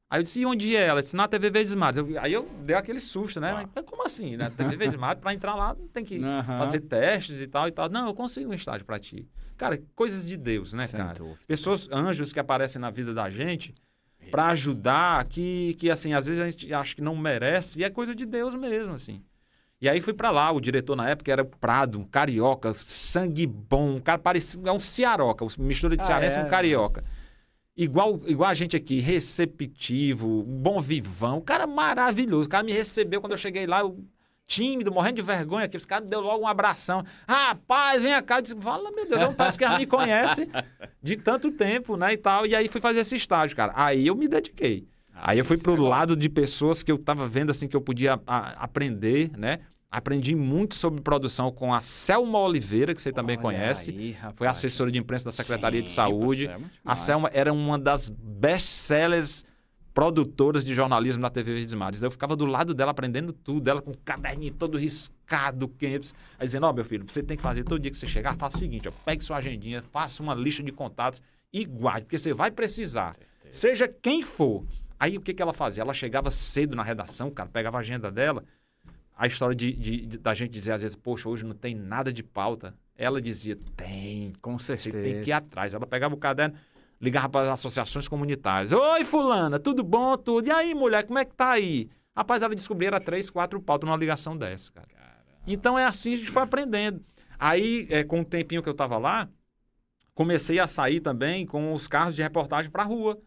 Speaker 2: Aí eu disse, e onde é ela? Eu disse, na TV Verdes Mares. Aí eu dei aquele susto, né? Mas como assim, né? TV Verdes Mares, para entrar lá, tem que fazer testes e tal. Não, eu consigo um estágio para ti. Cara, coisas de Deus, né, cara? Pessoas, anjos que aparecem na vida da gente para ajudar, que assim, às vezes a gente acha que não merece, e é coisa de Deus mesmo, assim. E aí fui para lá, o diretor na época era o Prado, um carioca, sangue bom, um cara parecia, um cearoca, mistura de cearense e um carioca. Nossa. Igual a gente aqui, receptivo, bom vivão, um cara maravilhoso. O cara me recebeu quando eu cheguei lá, tímido, morrendo de vergonha aqui. Os caras me deu logo um abração. Rapaz, vem cá. Eu disse, fala, meu Deus, parece que ela me conhece de tanto tempo, né, e tal. E aí fui fazer esse estágio, cara. Aí eu me dediquei. Aí eu fui pro lado de pessoas que eu tava vendo, assim, que eu podia aprender, né? Aprendi muito sobre produção com a Selma Oliveira, que você também conhece. Aí, foi assessora de imprensa da Secretaria de Saúde. A Selma era uma das best-sellers produtoras de jornalismo na TV Verdes Mares. Eu ficava do lado dela aprendendo tudo, ela com o caderninho todo riscado, Campos. Aí dizendo, meu filho, você tem que fazer todo dia que você chegar, faça o seguinte, pegue sua agendinha, faça uma lista de contatos e guarde, porque você vai precisar. Seja quem for. Aí o que ela fazia? Ela chegava cedo na redação, cara, pegava a agenda dela. A história da gente dizer, às vezes, poxa, hoje não tem nada de pauta. Ela dizia, tem. Com certeza. Você tem que ir atrás. Ela pegava o caderno, ligava para as associações comunitárias. Oi, fulana, tudo bom? Tudo. E aí, mulher, como é que tá aí? Rapaz, ela descobriu, era 3, 4 pautas numa ligação dessa, cara. Então, é assim, a gente foi aprendendo. Aí, com o tempinho que eu tava lá, comecei a sair também com os carros de reportagem pra rua.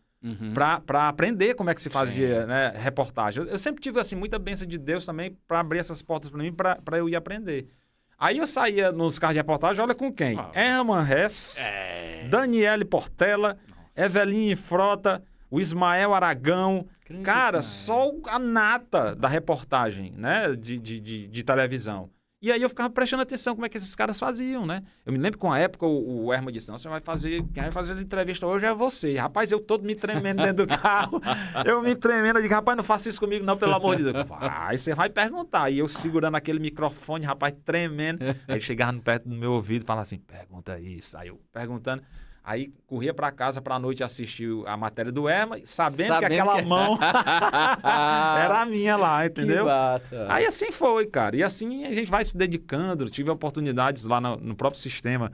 Speaker 2: Para aprender como é que se fazia, né, reportagem. Eu sempre tive assim, muita bênção de Deus também para abrir essas portas para mim, para eu ir aprender. Aí eu saía nos carros de reportagem, olha com quem? Herman Hess, Daniele Portela, Eveline Frota, o Ismael Aragão. Cara, só a nata da reportagem, né, de televisão. E aí eu ficava prestando atenção como é que esses caras faziam, né? Eu me lembro que uma época o Herman disse, não, quem vai fazer a entrevista hoje é você. Rapaz, eu todo me tremendo dentro do carro, eu me tremendo, eu digo, rapaz, não faça isso comigo não, pelo amor de Deus. Vai, você vai perguntar. E eu segurando aquele microfone, rapaz, tremendo. Aí ele chegava perto do meu ouvido e falava assim, pergunta isso. Aí eu perguntando. Aí corria para casa para a noite assistir a matéria do Herman, sabendo que aquela mão era a minha lá, entendeu?
Speaker 1: Que massa.
Speaker 2: Aí assim foi, cara. E assim a gente vai se dedicando. Eu tive oportunidades lá no próprio sistema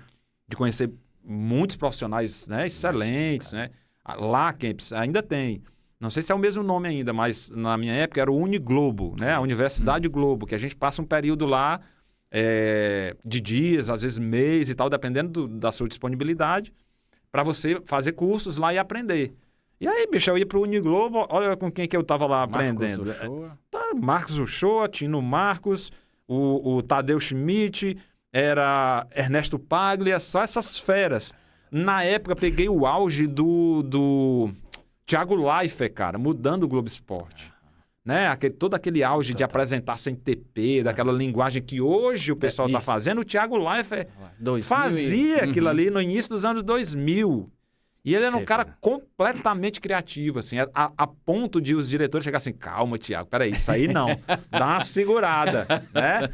Speaker 2: de conhecer muitos profissionais, né, excelentes, né? Lá, Kempis, ainda tem. Não sei se é o mesmo nome ainda, mas na minha época era o Uniglobo, né? A Universidade Globo, que a gente passa um período lá de dias, às vezes mês e tal, dependendo da sua disponibilidade, para você fazer cursos lá e aprender. E aí, bicho, eu ia pro Uniglobo, olha com quem que eu tava lá aprendendo. Marcos Uchoa, Tino Marcos, o Tadeu Schmidt, era Ernesto Paglia, só essas feras. Na época, peguei o auge do Thiago Leifert, cara, mudando o Globo Esporte. Né? Todo aquele auge de apresentar sem TP, daquela linguagem que hoje o pessoal está fazendo, o Thiago Leifert fazia aquilo ali no início dos anos 2000. E ele era um cara completamente criativo, assim, a ponto de os diretores chegarem assim, calma, Thiago, peraí, isso aí não, dá uma segurada, né?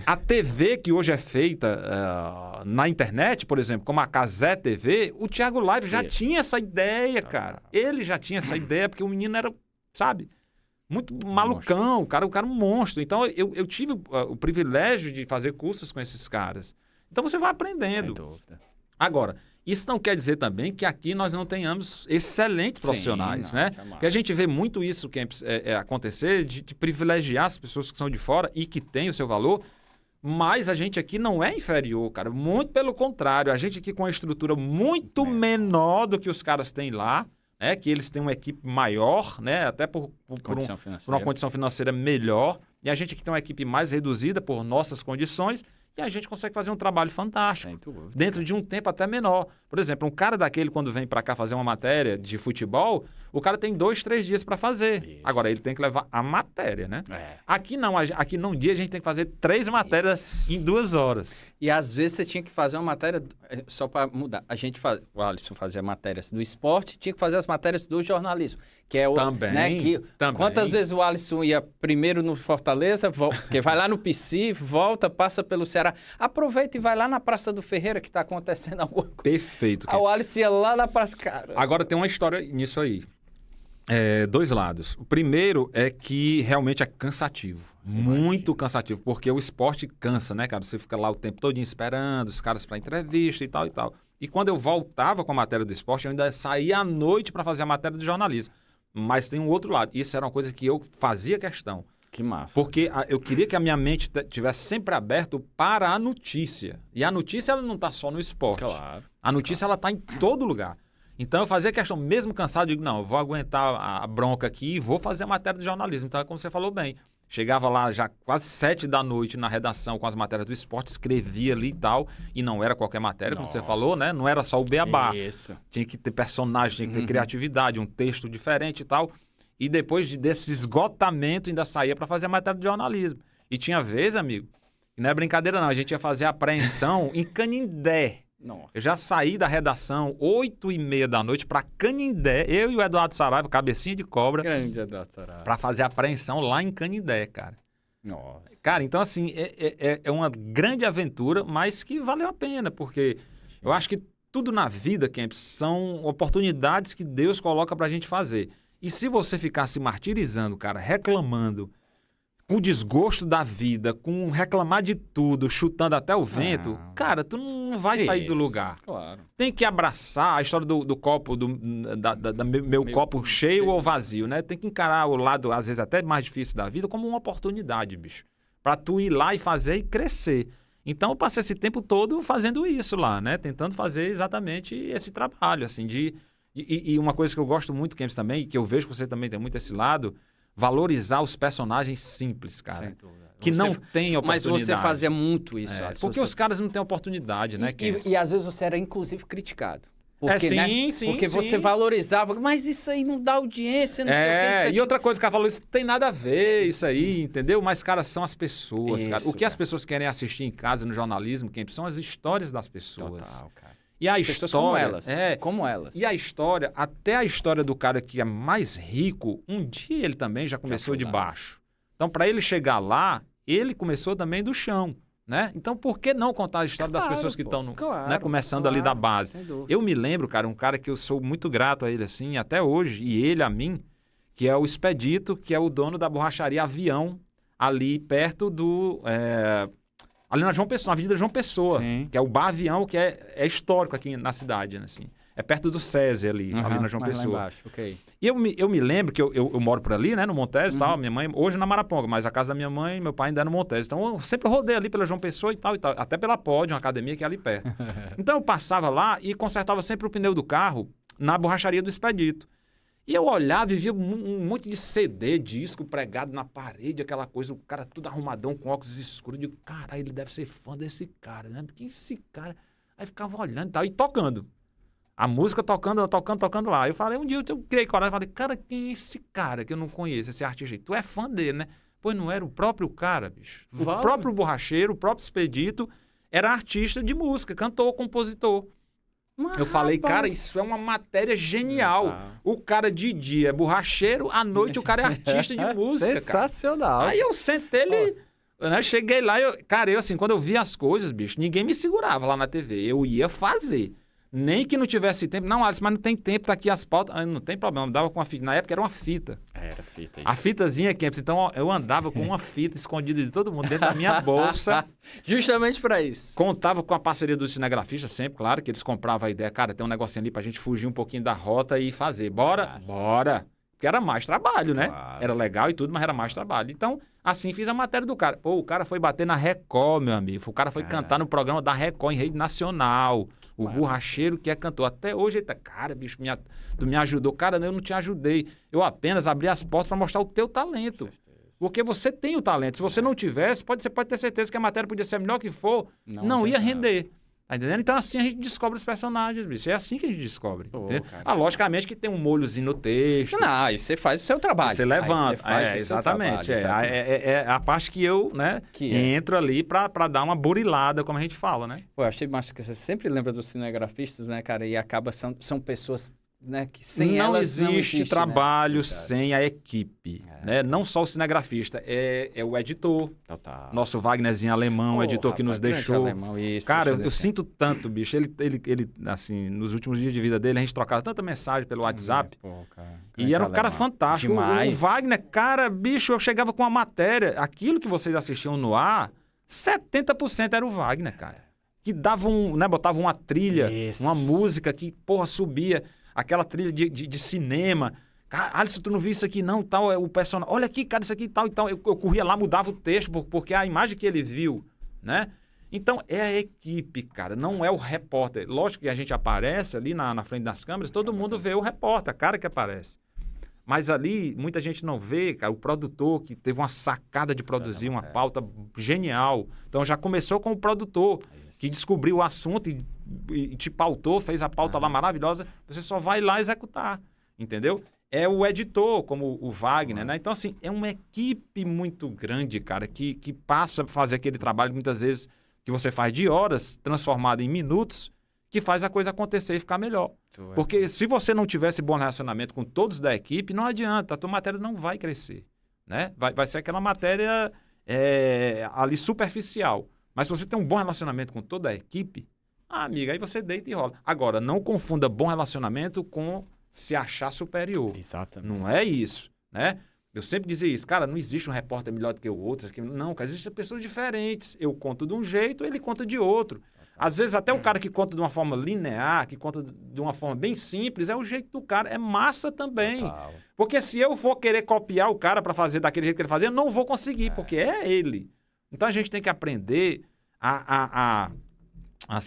Speaker 2: A TV que hoje é feita na internet, por exemplo, como a Cazé TV, o Thiago Leifert já tinha essa ideia, cara. Ele já tinha essa ideia, porque o menino era, sabe, muito malucão, o cara um monstro. Então, eu tive o privilégio de fazer cursos com esses caras. Então, você vai aprendendo. Sem dúvida. Agora, isso não quer dizer também que aqui nós não tenhamos excelentes profissionais, né? Porque a gente vê muito isso acontecer, de privilegiar as pessoas que são de fora e que têm o seu valor, mas a gente aqui não é inferior, cara. Muito pelo contrário, a gente aqui com uma estrutura muito menor do que os caras têm lá, né? Que eles têm uma equipe maior, né? Até por uma condição financeira melhor. E a gente aqui tem uma equipe mais reduzida por nossas condições. E a gente consegue fazer um trabalho fantástico, dentro de um tempo até menor. Por exemplo, um cara daquele, quando vem para cá fazer uma matéria de futebol, o cara tem 2, 3 dias para fazer. Isso. Agora, ele tem que levar a matéria, né? Aqui não, aqui num dia a gente tem que fazer 3 matérias em 2 horas.
Speaker 1: E às vezes você tinha que fazer uma matéria, só para mudar, o Alisson fazia matérias do esporte, tinha que fazer as matérias do jornalismo. Que é
Speaker 2: também,
Speaker 1: né,
Speaker 2: também.
Speaker 1: Quantas vezes o Alisson ia primeiro no Fortaleza, que vai lá no PC, volta, passa pelo Ceará, aproveita e vai lá na Praça do Ferreira que está acontecendo alguma coisa.
Speaker 2: Perfeito.
Speaker 1: O Alisson ia lá na Praça... Cara.
Speaker 2: Agora tem uma história nisso aí. 2 lados. O primeiro é que realmente é cansativo. Muito cansativo, porque o esporte cansa, né, cara? Você fica lá o tempo todo esperando os caras para entrevista e tal e tal. E quando eu voltava com a matéria do esporte, eu ainda saía à noite para fazer a matéria do jornalismo. Mas tem um outro lado. Isso era uma coisa que eu fazia questão.
Speaker 1: Que massa.
Speaker 2: Porque eu queria que a minha mente estivesse sempre aberta para a notícia. E a notícia, ela não está só no esporte.
Speaker 1: Claro.
Speaker 2: A notícia, ela está em todo lugar. Então, eu fazia questão, mesmo cansado, eu digo, não, eu vou aguentar a bronca aqui e vou fazer a matéria do jornalismo. Então, como você falou bem, chegava lá já quase 7 da noite na redação com as matérias do esporte, escrevia ali e tal, e não era qualquer matéria, como você falou, né? Não era só o beabá.
Speaker 1: Isso.
Speaker 2: Tinha que ter personagem, tinha que ter criatividade, um texto diferente e tal. E depois desse esgotamento, ainda saía para fazer a matéria de jornalismo. E tinha vez, amigo, que não é brincadeira não, a gente ia fazer a apreensão em Canindé.
Speaker 1: Nossa.
Speaker 2: Eu já saí da redação 8h30 da noite para Canindé, eu e o Eduardo Saraiva, cabecinha de cobra, para fazer a apreensão lá em Canindé, cara.
Speaker 1: Nossa.
Speaker 2: Cara, então assim, é uma grande aventura, mas que valeu a pena, porque eu acho que tudo na vida, Kempis, são oportunidades que Deus coloca pra gente fazer. E se você ficar se martirizando, cara, reclamando, com o desgosto da vida, com reclamar de tudo, chutando até o vento, cara, tu não vai sair do lugar.
Speaker 1: Claro.
Speaker 2: Tem que abraçar a história do copo, meu copo cheio ou vazio, né? Tem que encarar o lado, às vezes, até mais difícil da vida como uma oportunidade, bicho. Pra tu ir lá e fazer e crescer. Então, eu passei esse tempo todo fazendo isso lá, né? Tentando fazer exatamente esse trabalho, assim, E uma coisa que eu gosto muito, Kempis, também, e que eu vejo que você também tem muito esse lado, valorizar os personagens simples, cara. Que não tem oportunidade.
Speaker 1: Mas você fazia muito isso.
Speaker 2: Porque os caras não têm oportunidade, né, Kempis?
Speaker 1: E às vezes você era, inclusive, criticado. Porque,
Speaker 2: sim,
Speaker 1: né?
Speaker 2: sim.
Speaker 1: Porque você valorizava, mas isso aí não dá audiência, não sei o que.
Speaker 2: E outra coisa que ela falou, isso tem nada a ver, isso aí, entendeu? Mas, cara, são as pessoas, cara. O que as pessoas querem assistir em casa, no jornalismo, Kempis, são as histórias das pessoas.
Speaker 1: Total, cara.
Speaker 2: E a
Speaker 1: pessoas
Speaker 2: história,
Speaker 1: como elas.
Speaker 2: E a história, até a história do cara que é mais rico, um dia ele também já começou de baixo. Então, para ele chegar lá, ele começou também do chão, né? Então, por que não contar a história das pessoas que estão começando ali da base? Eu me lembro, cara, um cara que eu sou muito grato a ele, assim, até hoje, e ele a mim, que é o Expedito, que é o dono da borracharia Avião, ali perto do... ali na João Pessoa, na Avenida João Pessoa, Sim. que é o Bar Avião, que é histórico aqui na cidade, né, assim. É perto do SESI ali, ali na João Pessoa. Lá embaixo, okay. E eu me lembro que eu moro por ali, né, no Montese e tal, minha mãe, hoje na Maraponga, mas a casa da minha mãe e meu pai ainda é no Montese. Então eu sempre rodei ali pela João Pessoa e tal, até pela Pod, uma academia que é ali perto. Então eu passava lá e consertava sempre o pneu do carro na borracharia do Expedito. E eu olhava e via um monte de CD, disco pregado na parede, aquela coisa, o cara tudo arrumadão com óculos escuros. Eu digo, cara, ele deve ser fã desse cara, né? Porque esse cara... Aí ficava olhando e tal, e tocando. A música tocando lá. Eu falei, um dia eu criei coragem e falei, cara, quem é esse cara que eu não conheço, esse artista aí? Tu é fã dele, né? Pois não era o próprio cara, bicho. O próprio borracheiro, o próprio Expedito, era artista de música, cantor, compositor. Eu falei, cara, isso é uma matéria genial. O cara de dia é borracheiro, à noite o cara é artista de música,
Speaker 1: Sensacional.
Speaker 2: Cara. Aí eu sentei ele... Né, cheguei lá, cara, assim, quando eu vi as coisas, bicho, ninguém me segurava lá na TV. Eu ia fazer. Nem que não tivesse tempo. Não, Alisson, mas não tem tempo, tá aqui as pautas. Não tem problema, eu dava com a fita. Na época era uma fita.
Speaker 1: Era fita, isso.
Speaker 2: A fitazinha aqui. Então eu andava com uma fita escondida de todo mundo dentro da minha bolsa.
Speaker 1: Justamente pra isso.
Speaker 2: Contava com a parceria dos cinegrafistas sempre, claro, que eles compravam a ideia. Cara, tem um negocinho ali pra gente fugir um pouquinho da rota e fazer. Bora? Nossa. Bora. Porque era mais trabalho, né? Claro. Era legal e tudo, mas era mais trabalho. Então, assim, fiz a matéria do cara. Pô, o cara foi bater na Record, meu amigo. O cara foi cantar no programa da Record em rede nacional. O borracheiro que é cantor. Até hoje ele tá... Cara, bicho, tu me ajudou. Cara, eu não te ajudei. Eu apenas abri as portas para mostrar o teu talento. Porque você tem o talento. Se você não tivesse, você pode ter certeza que a matéria podia ser a melhor que for. Não ia render. Tá entendendo? Então, assim a gente descobre os personagens, bicho. É assim que a gente descobre. Logicamente que tem um molhozinho no texto.
Speaker 1: Não, aí você faz o seu trabalho.
Speaker 2: Você levanta. Exatamente. É a parte que eu, né, entro ali pra dar uma burilada, como a gente fala, né?
Speaker 1: Pô, eu achei massa que você sempre lembra dos cinegrafistas, né, cara? E acaba são pessoas... Né, que sem
Speaker 2: não
Speaker 1: elas
Speaker 2: existe trabalho, né? Sem a equipe, né? Não só o cinegrafista, é o editor. Total. Nosso Wagnerzinho alemão, o editor que nos deixou. Alemão, isso, cara, eu sinto tanto, bicho. Ele, assim, nos últimos dias de vida dele, a gente trocava tanta mensagem pelo WhatsApp. E era um cara fantástico. O Wagner, cara, bicho, eu chegava com uma matéria. Aquilo que vocês assistiam no ar, 70% era o Wagner, cara. Que dava botava uma trilha, uma música que, porra, subia. Aquela trilha de cinema. Cara, Alisson, tu não viu isso aqui não? Tal, o personagem. Olha aqui, cara, isso aqui e tal e tal. Eu corria lá, mudava o texto, porque a imagem que ele viu, né? Então, é a equipe, cara, não é o repórter. Lógico que a gente aparece ali na frente das câmeras, todo mundo vê o repórter, a cara que aparece. Mas ali, muita gente não vê, cara, o produtor que teve uma sacada de produzir uma pauta genial. Então, já começou com o produtor, que descobriu o assunto e te pautou, fez a pauta lá maravilhosa. Você só vai lá executar, entendeu? É o editor, como o Wagner, né? Então, assim, é uma equipe muito grande, cara, que passa a fazer aquele trabalho, muitas vezes, que você faz de horas, transformado em minutos, que faz a coisa acontecer e ficar melhor. Porque se você não tivesse bom relacionamento com todos da equipe, não adianta, a tua matéria não vai crescer, né? Vai ser aquela matéria ali superficial. Mas se você tem um bom relacionamento com toda a equipe, amiga, aí você deita e rola. Agora, não confunda bom relacionamento com se achar superior. Exatamente. Não é isso, né? Eu sempre dizia isso, cara, não existe um repórter melhor do que o outro. Não, cara, existem pessoas diferentes. Eu conto de um jeito, ele conta de outro. Às vezes até o cara que conta de uma forma linear, que conta de uma forma bem simples, é o jeito do cara. É massa também. Total. Porque se eu for querer copiar o cara para fazer daquele jeito que ele fazia, eu não vou conseguir, porque é ele. Então a gente tem que aprender a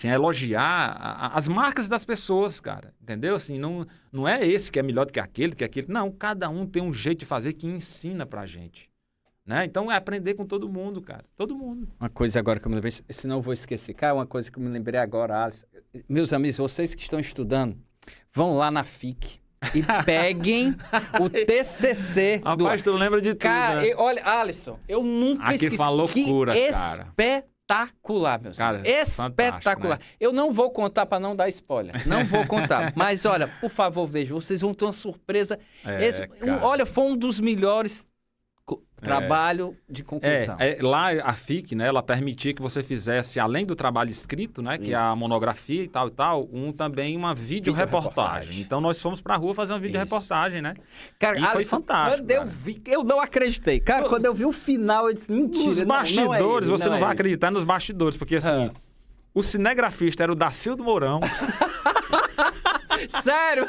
Speaker 2: elogiar as marcas das pessoas, cara. Entendeu? Assim, não é esse que é melhor do que aquele, Não, cada um tem um jeito de fazer que ensina pra gente. Né? Então é aprender com todo mundo, cara. Todo mundo.
Speaker 1: Uma coisa agora que eu me lembrei, senão eu vou esquecer. Cara, uma coisa que eu me lembrei agora, Alisson. Meus amigos, vocês que estão estudando, vão lá na FIC e peguem o TCC.
Speaker 2: Rapaz, tu lembra de tudo,
Speaker 1: cara,
Speaker 2: né?
Speaker 1: Olha, Alisson, eu nunca esqueci.
Speaker 2: Foi loucura,
Speaker 1: que
Speaker 2: cara.
Speaker 1: Espetacular, meus amigos. Espetacular. Né? Eu não vou contar para não dar spoiler. Não vou contar. Mas olha, por favor, vejam. Vocês vão ter uma surpresa. Olha, foi um dos melhores Trabalho de conclusão.
Speaker 2: Lá a FIC, né, ela permitia que você fizesse, além do trabalho escrito, né, que é a monografia e tal, também uma videoreportagem. Então nós fomos pra rua fazer uma videoreportagem, né?
Speaker 1: Cara,
Speaker 2: e foi fantástico.
Speaker 1: Eu não acreditei. Cara, quando eu vi o final, eu disse, mentira.
Speaker 2: Nos bastidores, você não vai acreditar nos bastidores, porque assim, o cinegrafista era o Dacildo Mourão.
Speaker 1: Sério?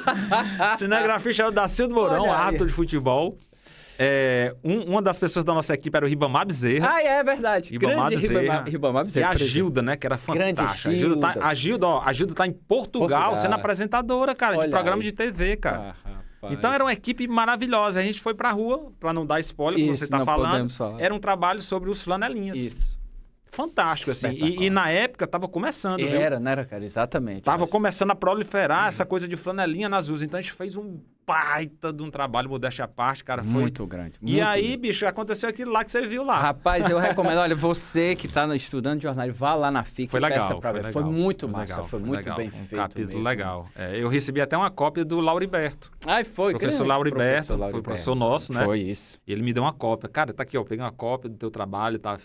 Speaker 2: O cinegrafista era o Dacildo Mourão, árbitro de futebol. Uma das pessoas da nossa equipe era o Ribamar Bezerra.
Speaker 1: É verdade.
Speaker 2: Ribamar
Speaker 1: Bezerra.
Speaker 2: E a Gilda, né, que era fantástica. A Gilda tá em Portugal sendo apresentadora, cara, de programa de TV, cara. Então era uma equipe maravilhosa. A gente foi pra rua, pra não dar spoiler, que você tá falando. Era um trabalho sobre os flanelinhas.
Speaker 1: Isso.
Speaker 2: Fantástico, assim. E na época tava começando, viu?
Speaker 1: Não era, cara? Exatamente.
Speaker 2: Tava começando a proliferar essa coisa de flanelinha nas ruas. Então a gente fez um baita de um trabalho, modéstia à parte, cara. Foi
Speaker 1: muito grande.
Speaker 2: E aí, bicho, aconteceu aquilo lá que você viu lá.
Speaker 1: Rapaz, eu recomendo. Olha, você que tá estudando jornalismo, vá lá na FIC.
Speaker 2: Foi legal.
Speaker 1: Foi muito massa. Foi muito bem feito.
Speaker 2: Um capítulo legal. Eu recebi até uma cópia do Lauriberto.
Speaker 1: Foi.
Speaker 2: Professor Lauriberto, foi professor nosso, né?
Speaker 1: Foi isso.
Speaker 2: E ele me deu uma cópia. Cara, tá aqui, ó. Eu peguei uma cópia do teu trabalho, tá?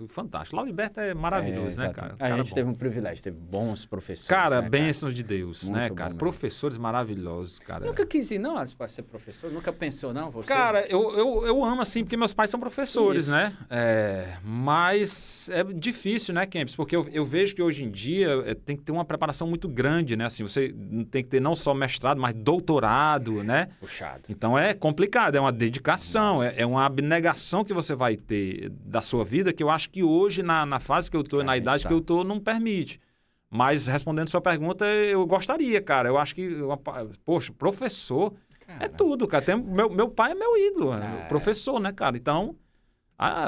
Speaker 2: Fantástico. Lauriberto é maravilhoso, né, cara?
Speaker 1: A gente teve um privilégio, teve bons professores.
Speaker 2: Cara, bênçãos de Deus, né, cara? Professores maravilhosos, cara.
Speaker 1: Nunca quis ir, não, Alisson, para ser professor? Nunca pensou, não? Você?
Speaker 2: Cara, eu amo, assim, porque meus pais são professores, né? Mas é difícil, né, Kempis? Porque eu vejo que hoje em dia tem que ter uma preparação muito grande, né? Assim, você tem que ter não só mestrado, mas doutorado, né?
Speaker 1: Puxado.
Speaker 2: Então é complicado, é uma dedicação, é uma abnegação que você vai ter da sua vida, que eu acho que hoje, na fase que eu tô, na idade que eu tô, não permite. Mas, respondendo sua pergunta, eu gostaria, cara. Eu acho que, poxa, professor é tudo, cara. Meu pai é meu ídolo, professor, né, cara? Então,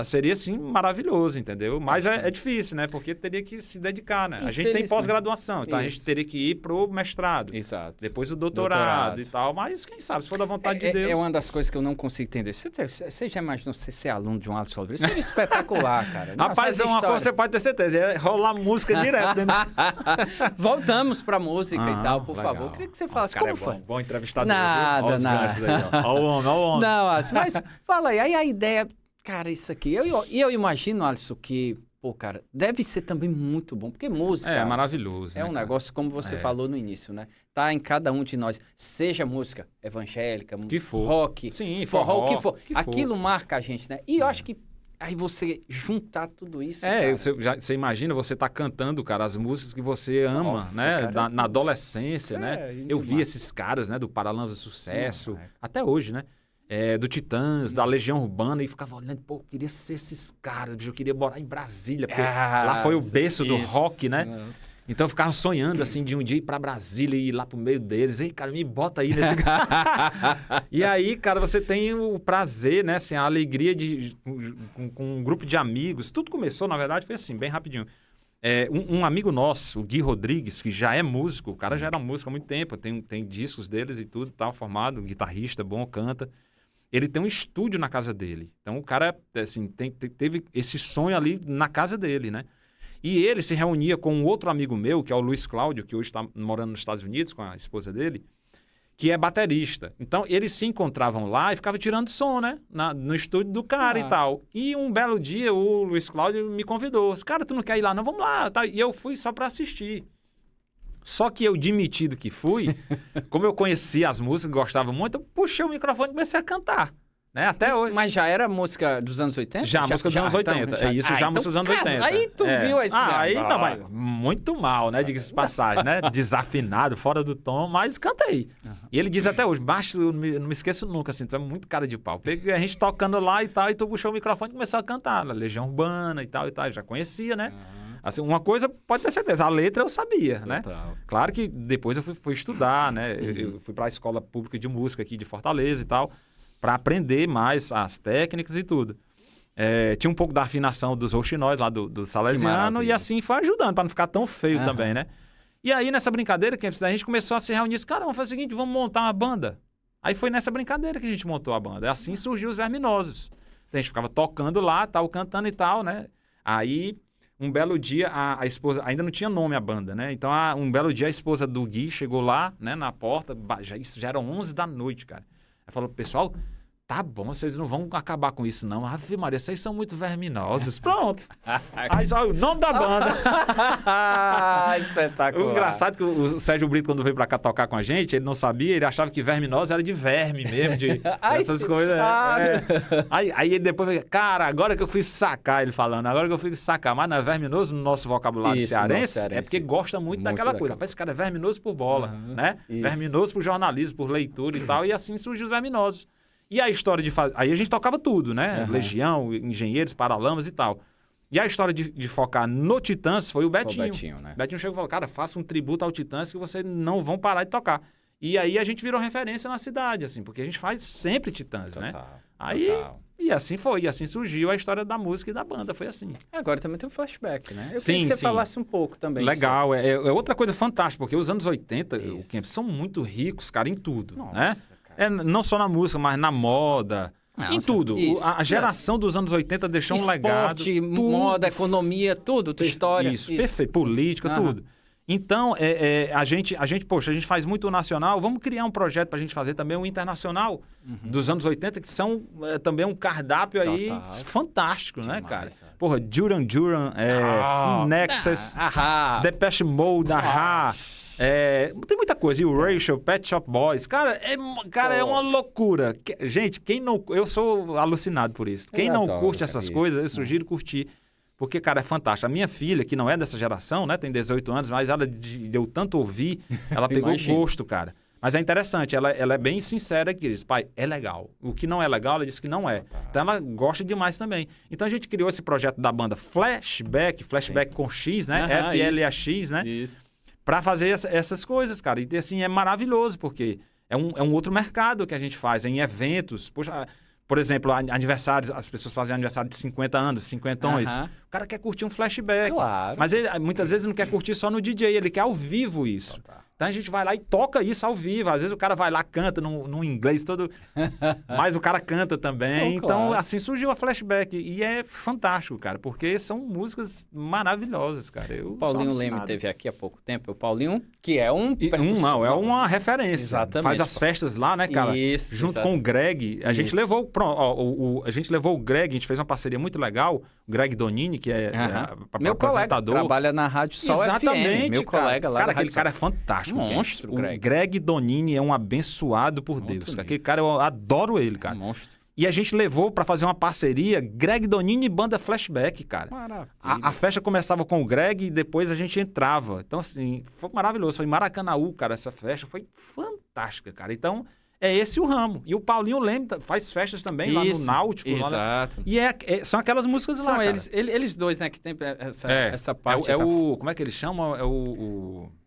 Speaker 2: seria, assim, maravilhoso, entendeu? Mas é difícil, né? Porque teria que se dedicar, né? A gente tem pós-graduação, então a gente teria que ir pro mestrado.
Speaker 1: Exato.
Speaker 2: Depois o doutorado e tal. Mas, quem sabe, se for da vontade de Deus.
Speaker 1: É uma das coisas que eu não consigo entender. Você já imaginou você ser aluno de um Alisson Oliveira? Isso é espetacular, cara.
Speaker 2: Rapaz, é uma coisa que você pode ter certeza. É rolar música direto, né?
Speaker 1: Voltamos pra música e tal, por favor. Eu queria que você falasse como foi.
Speaker 2: Bom entrevistador.
Speaker 1: Nada.
Speaker 2: Olha o homem.
Speaker 1: Não, Alisson, mas fala aí a ideia... Cara, isso aqui... Eu imagino, Alisson, que... Pô, cara, deve ser também muito bom, porque música...
Speaker 2: É maravilhoso,
Speaker 1: né, negócio, como você falou no início, né? Tá em cada um de nós. Seja música evangélica,
Speaker 2: que for.
Speaker 1: Rock,
Speaker 2: sim,
Speaker 1: forró, o que for. Aquilo marca a gente, né? E eu acho que aí você juntar tudo isso...
Speaker 2: Você imagina, você tá cantando, cara, as músicas que você ama, nossa, né? Cara, na adolescência, né? Eu vi esses caras, né? Do Paralamas do Sucesso, até hoje, né? Do Titãs, da Legião Urbana, e ficava olhando, pô, eu queria ser esses caras, eu queria morar em Brasília, porque lá foi o berço do rock, né? Então eu ficava sonhando, assim, de um dia ir pra Brasília e ir lá pro meio deles. Ei, cara, me bota aí nesse... E aí, cara, você tem o prazer, né, assim, a alegria com um grupo de amigos. Tudo começou, na verdade, foi assim, bem rapidinho. Um amigo nosso, o Gui Rodrigues, que já é músico, o cara já era músico há muito tempo, tem discos deles e tudo, tal, formado, guitarrista, bom, canta. Ele tem um estúdio na casa dele. Então, o cara, assim, teve esse sonho ali na casa dele, né? E ele se reunia com um outro amigo meu, que é o Luiz Cláudio, que hoje está morando nos Estados Unidos com a esposa dele, que é baterista. Então, eles se encontravam lá e ficavam tirando som, né? No estúdio do cara e tal. E um belo dia, o Luiz Cláudio me convidou. Cara, tu não quer ir lá? Não, vamos lá. Tá? E eu fui só para assistir. Só que eu, demitido que fui, como eu conhecia as músicas, gostava muito, eu puxei o microfone e comecei a cantar. Né? Até hoje.
Speaker 1: Mas já era música dos anos 80?
Speaker 2: Já, música dos anos 80. Então, já música dos anos 80.
Speaker 1: Aí tu viu esse
Speaker 2: aí não, mas muito mal, né? Diga-se de passagem, né? Desafinado, fora do tom, mas cantei. E ele diz até hoje, baixo, não me esqueço nunca, assim, tu é muito cara de pau. Peguei a gente tocando lá e tal, e tu puxou o microfone e começou a cantar. Legião Urbana e tal, eu já conhecia, né? Assim, uma coisa, pode ter certeza, a letra eu sabia, né? Claro que depois eu fui estudar, né? Eu fui para a Escola Pública de Música aqui de Fortaleza e tal, para aprender mais as técnicas e tudo. Tinha um pouco da afinação dos rouxinóis lá do Salesiano e assim foi ajudando, para não ficar tão feio também, né? E aí, nessa brincadeira, a gente começou a se reunir e disse, cara, vamos fazer o seguinte, vamos montar uma banda. Aí foi nessa brincadeira que a gente montou a banda. Assim surgiu os Verminosos. A gente ficava tocando lá, tal, cantando e tal, né? Aí... Um belo dia, a esposa... Ainda não tinha nome a banda, né? Então, um belo dia, a esposa do Gui chegou lá, né? Na porta. Isso já eram 11 da noite, cara. Ela falou, pessoal,
Speaker 3: Tá bom, vocês não vão acabar com isso, não. Ave Maria, vocês são muito verminosos. Pronto. Aí só o nome da banda.
Speaker 1: Espetacular.
Speaker 3: O engraçado é que o Sérgio Brito, quando veio pra cá tocar com a gente, ele não sabia, ele achava que verminoso era de verme mesmo, de essas coisas. Aí ele depois falou, cara, agora que eu fui sacar, ele falando, agora que eu fui sacar, mas não é verminoso no nosso vocabulário cearense, é porque gosta muito daquela coisa. Rapaz, esse cara é verminoso por bola, né? Isso. Verminoso por jornalismo, por leitura e tal, e assim surgiu os verminosos. E a história de fazer... Aí a gente tocava tudo, né? Legião, Engenheiros, Paralamas e tal. E a história de focar no Titãs foi o Betinho.
Speaker 1: O Betinho, né?
Speaker 3: Betinho chegou e falou, cara, faça um tributo ao Titãs que vocês não vão parar de tocar. E aí a gente virou referência na cidade, assim, porque a gente faz sempre Titãs, né? Aí, e assim foi, e assim surgiu a história da música e da banda, foi assim.
Speaker 1: Agora também tem um flashback, né? Eu queria que você falasse um pouco também.
Speaker 3: Legal, é outra coisa fantástica, porque os anos 80, o Kemp, são muito ricos, cara, em tudo, né? Não só na música, mas na moda, em tudo. A geração dos anos 80 deixou um legado.
Speaker 1: Esporte, moda, economia, tudo, história.
Speaker 3: Isso, perfeito. Política, tudo. Então, a gente faz muito o nacional, vamos criar um projeto para a gente fazer também o internacional dos anos 80, que são também um cardápio aí fantástico, né, cara? Porra, Duran Duran, Nexus, Depeche Mode, tem muita coisa. E o Rachel, Pet Shop Boys. Cara, é uma loucura. Gente, eu sou alucinado por isso. Quem não curte essas coisas, eu sugiro curtir. Porque, cara, é fantástico. A minha filha, que não é dessa geração, né? Tem 18 anos, mas ela deu tanto ouvir, ela pegou gosto, cara. Mas é interessante, ela é bem sincera aqui. Ela diz, pai, é legal. O que não é legal, ela disse que não é. Então, ela gosta demais também. Então, a gente criou esse projeto da banda Flashback com X, né? FLAX, né? Isso. Pra fazer essas coisas, cara. E, assim, é maravilhoso, porque é um outro mercado que a gente faz, em eventos. Poxa... Por exemplo, aniversários, as pessoas fazem aniversário de 50 anos, 50ões. O cara quer curtir um flashback. Claro. Mas ele, muitas vezes, não quer curtir só no DJ, ele quer ao vivo isso. Então a gente vai lá e toca isso ao vivo. Às vezes o cara vai lá, canta num inglês todo... Mas o cara canta também. Então, assim surgiu a Flashback. E é fantástico, cara, porque são músicas maravilhosas, cara.
Speaker 1: O Paulinho Leme teve aqui há pouco tempo. O Paulinho, que é um...
Speaker 3: é uma referência.
Speaker 1: Exatamente.
Speaker 3: Faz as festas lá, né, cara?
Speaker 1: Isso,
Speaker 3: junto com o Greg. A gente levou... a gente levou o Greg, a gente fez uma parceria muito legal. O Greg Donini, que é
Speaker 1: meu
Speaker 3: apresentador.
Speaker 1: Colega, trabalha na Rádio Sol
Speaker 3: Exatamente,
Speaker 1: FM. Meu colega lá.
Speaker 3: Cara, aquele cara é fantástico.
Speaker 1: Monstro,
Speaker 3: o Greg Donini é um abençoado por Deus. Aquele cara, eu adoro ele, cara.
Speaker 1: Monstro.
Speaker 3: E a gente levou pra fazer uma parceria, Greg Donini e banda Flashback, cara. Maravilha. A festa começava com o Greg e depois a gente entrava. Então, assim, foi maravilhoso. Foi em Maracanaú, cara, essa festa. Foi fantástica, cara. Então... É esse o ramo. E o Paulinho Leme faz festas também lá no Náutico.
Speaker 1: Exato.
Speaker 3: E são aquelas músicas lá, cara.
Speaker 1: Eles dois, né, que tem essa parte.
Speaker 3: Como é que eles chamam?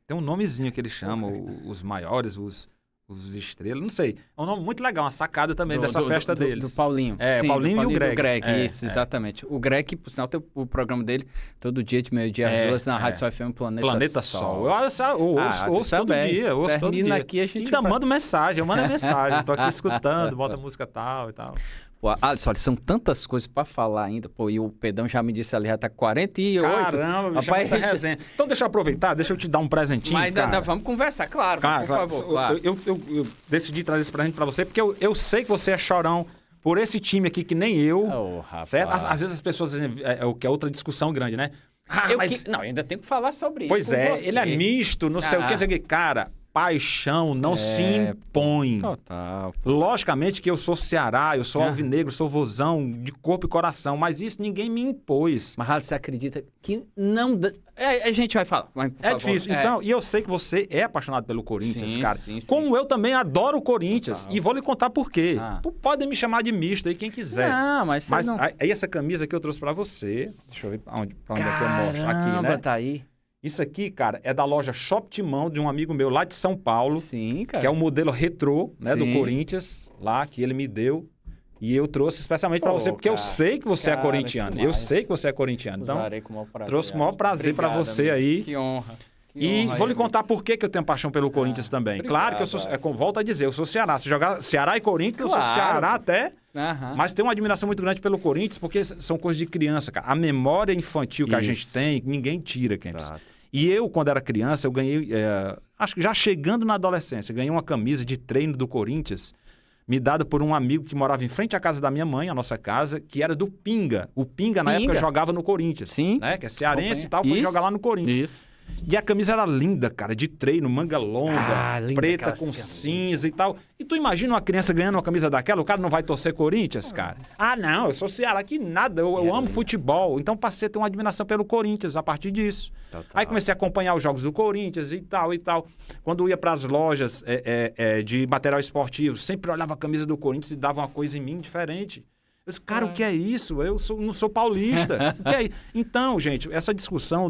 Speaker 3: Tem um nomezinho que eles chamam, os maiores, os estrelas, não sei. É um nome muito legal, uma sacada também dessa festa deles.
Speaker 1: Do Paulinho.
Speaker 3: Sim, o Paulinho e o Greg.
Speaker 1: Isso, exatamente. O Greg, por sinal, tem o programa dele todo dia, de meio-dia às 2 na Rádio Sol FM, Planeta Sol.
Speaker 3: Eu ouço todo dia.
Speaker 1: Termina aqui, a gente...
Speaker 3: Ainda mando mensagem, eu mando mensagem. Tô aqui escutando, bota música tal e tal.
Speaker 1: Pô, Alisson, olha, são tantas coisas pra falar ainda. Pô, e o Pedão já me disse ali, já tá 48.
Speaker 3: Caramba, bicho, rapaz, é resenha. Então deixa eu aproveitar, deixa eu te dar um presentinho,
Speaker 1: mas
Speaker 3: cara.
Speaker 1: Vamos conversar, claro, por favor. Claro.
Speaker 3: Eu decidi trazer esse presente pra você, porque eu sei que você é chorão por esse time aqui, que nem eu. Certo? Às vezes as pessoas dizem, que é outra discussão grande, né?
Speaker 1: Não, ainda tenho que falar sobre isso.
Speaker 3: Pois ele é misto, não sei o que. Cara... Paixão não se impõe.
Speaker 1: Total.
Speaker 3: Logicamente que eu sou Ceará, eu sou alvinegro, sou vozão de corpo e coração, mas isso ninguém me impôs.
Speaker 1: Mas você acredita que não... A gente vai falar. Mas,
Speaker 3: é difícil. Então, e eu sei que você é apaixonado pelo Corinthians, cara.
Speaker 1: Sim.
Speaker 3: Como eu também adoro o Corinthians. E vou lhe contar por quê. Podem me chamar de misto aí, quem quiser.
Speaker 1: Não, mas não...
Speaker 3: Aí essa camisa que eu trouxe pra você, deixa eu ver pra onde é que eu mostro. Aqui, né?
Speaker 1: Tá aí.
Speaker 3: Isso aqui, cara, é da loja Shop Timão, de um amigo meu lá de São Paulo.
Speaker 1: Sim, cara.
Speaker 3: Que é o modelo retrô, né, do Corinthians, lá, que ele me deu. E eu trouxe especialmente pra você, porque eu sei que você é corintiano. Eu sei que você é corintiano. Então,
Speaker 1: usarei com o maior prazer.
Speaker 3: Trouxe com o maior prazer pra você aí.
Speaker 1: Que honra.
Speaker 3: E vou lhe contar por que eu tenho paixão pelo Corinthians também.
Speaker 1: Obrigado,
Speaker 3: claro que eu sou, volto a dizer, eu sou Ceará. Se jogar Ceará e Corinthians, eu sou Ceará até. Mas tenho uma admiração muito grande pelo Corinthians, porque são coisas de criança, cara. A memória infantil que a gente tem, ninguém tira, Kempis. E eu, quando era criança, eu ganhei, acho que já chegando na adolescência, ganhei uma camisa de treino do Corinthians, me dada por um amigo que morava em frente à casa da minha mãe, a nossa casa, que era do Pinga. O Pinga, na época, jogava no Corinthians.
Speaker 1: Sim.
Speaker 3: Né? Que é cearense e tal, foi jogar lá no Corinthians.
Speaker 1: Isso.
Speaker 3: E a camisa era linda, cara, de treino, manga longa, preta com cinza e tal. E tu imagina uma criança ganhando uma camisa daquela, o cara não vai torcer Corinthians, cara? Ah, não, eu sou Ceará, que nada, eu amo futebol. Então passei a ter uma admiração pelo Corinthians a partir disso. Total. Aí comecei a acompanhar os jogos do Corinthians e tal e tal. Quando eu ia pras lojas de material esportivo, sempre olhava a camisa do Corinthians e dava uma coisa em mim diferente. Eu disse, cara, o que é isso? Eu não sou paulista. O que é isso? Então, gente, essa discussão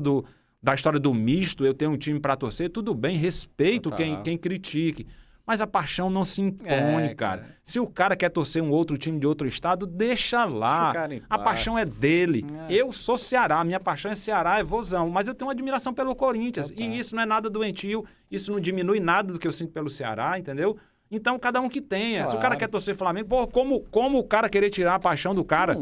Speaker 3: da história do misto, eu tenho um time para torcer, tudo bem, respeito quem critique. Mas a paixão não se impõe, cara. Se o cara quer torcer um outro time de outro estado, deixa lá. A paixão é dele. Eu sou Ceará, minha paixão é Ceará, é vozão. Mas eu tenho uma admiração pelo Corinthians. E isso não é nada doentio, isso não diminui nada do que eu sinto pelo Ceará, entendeu? Então, cada um que tenha. Claro. Se o cara quer torcer Flamengo, pô, como o cara querer tirar a paixão do cara,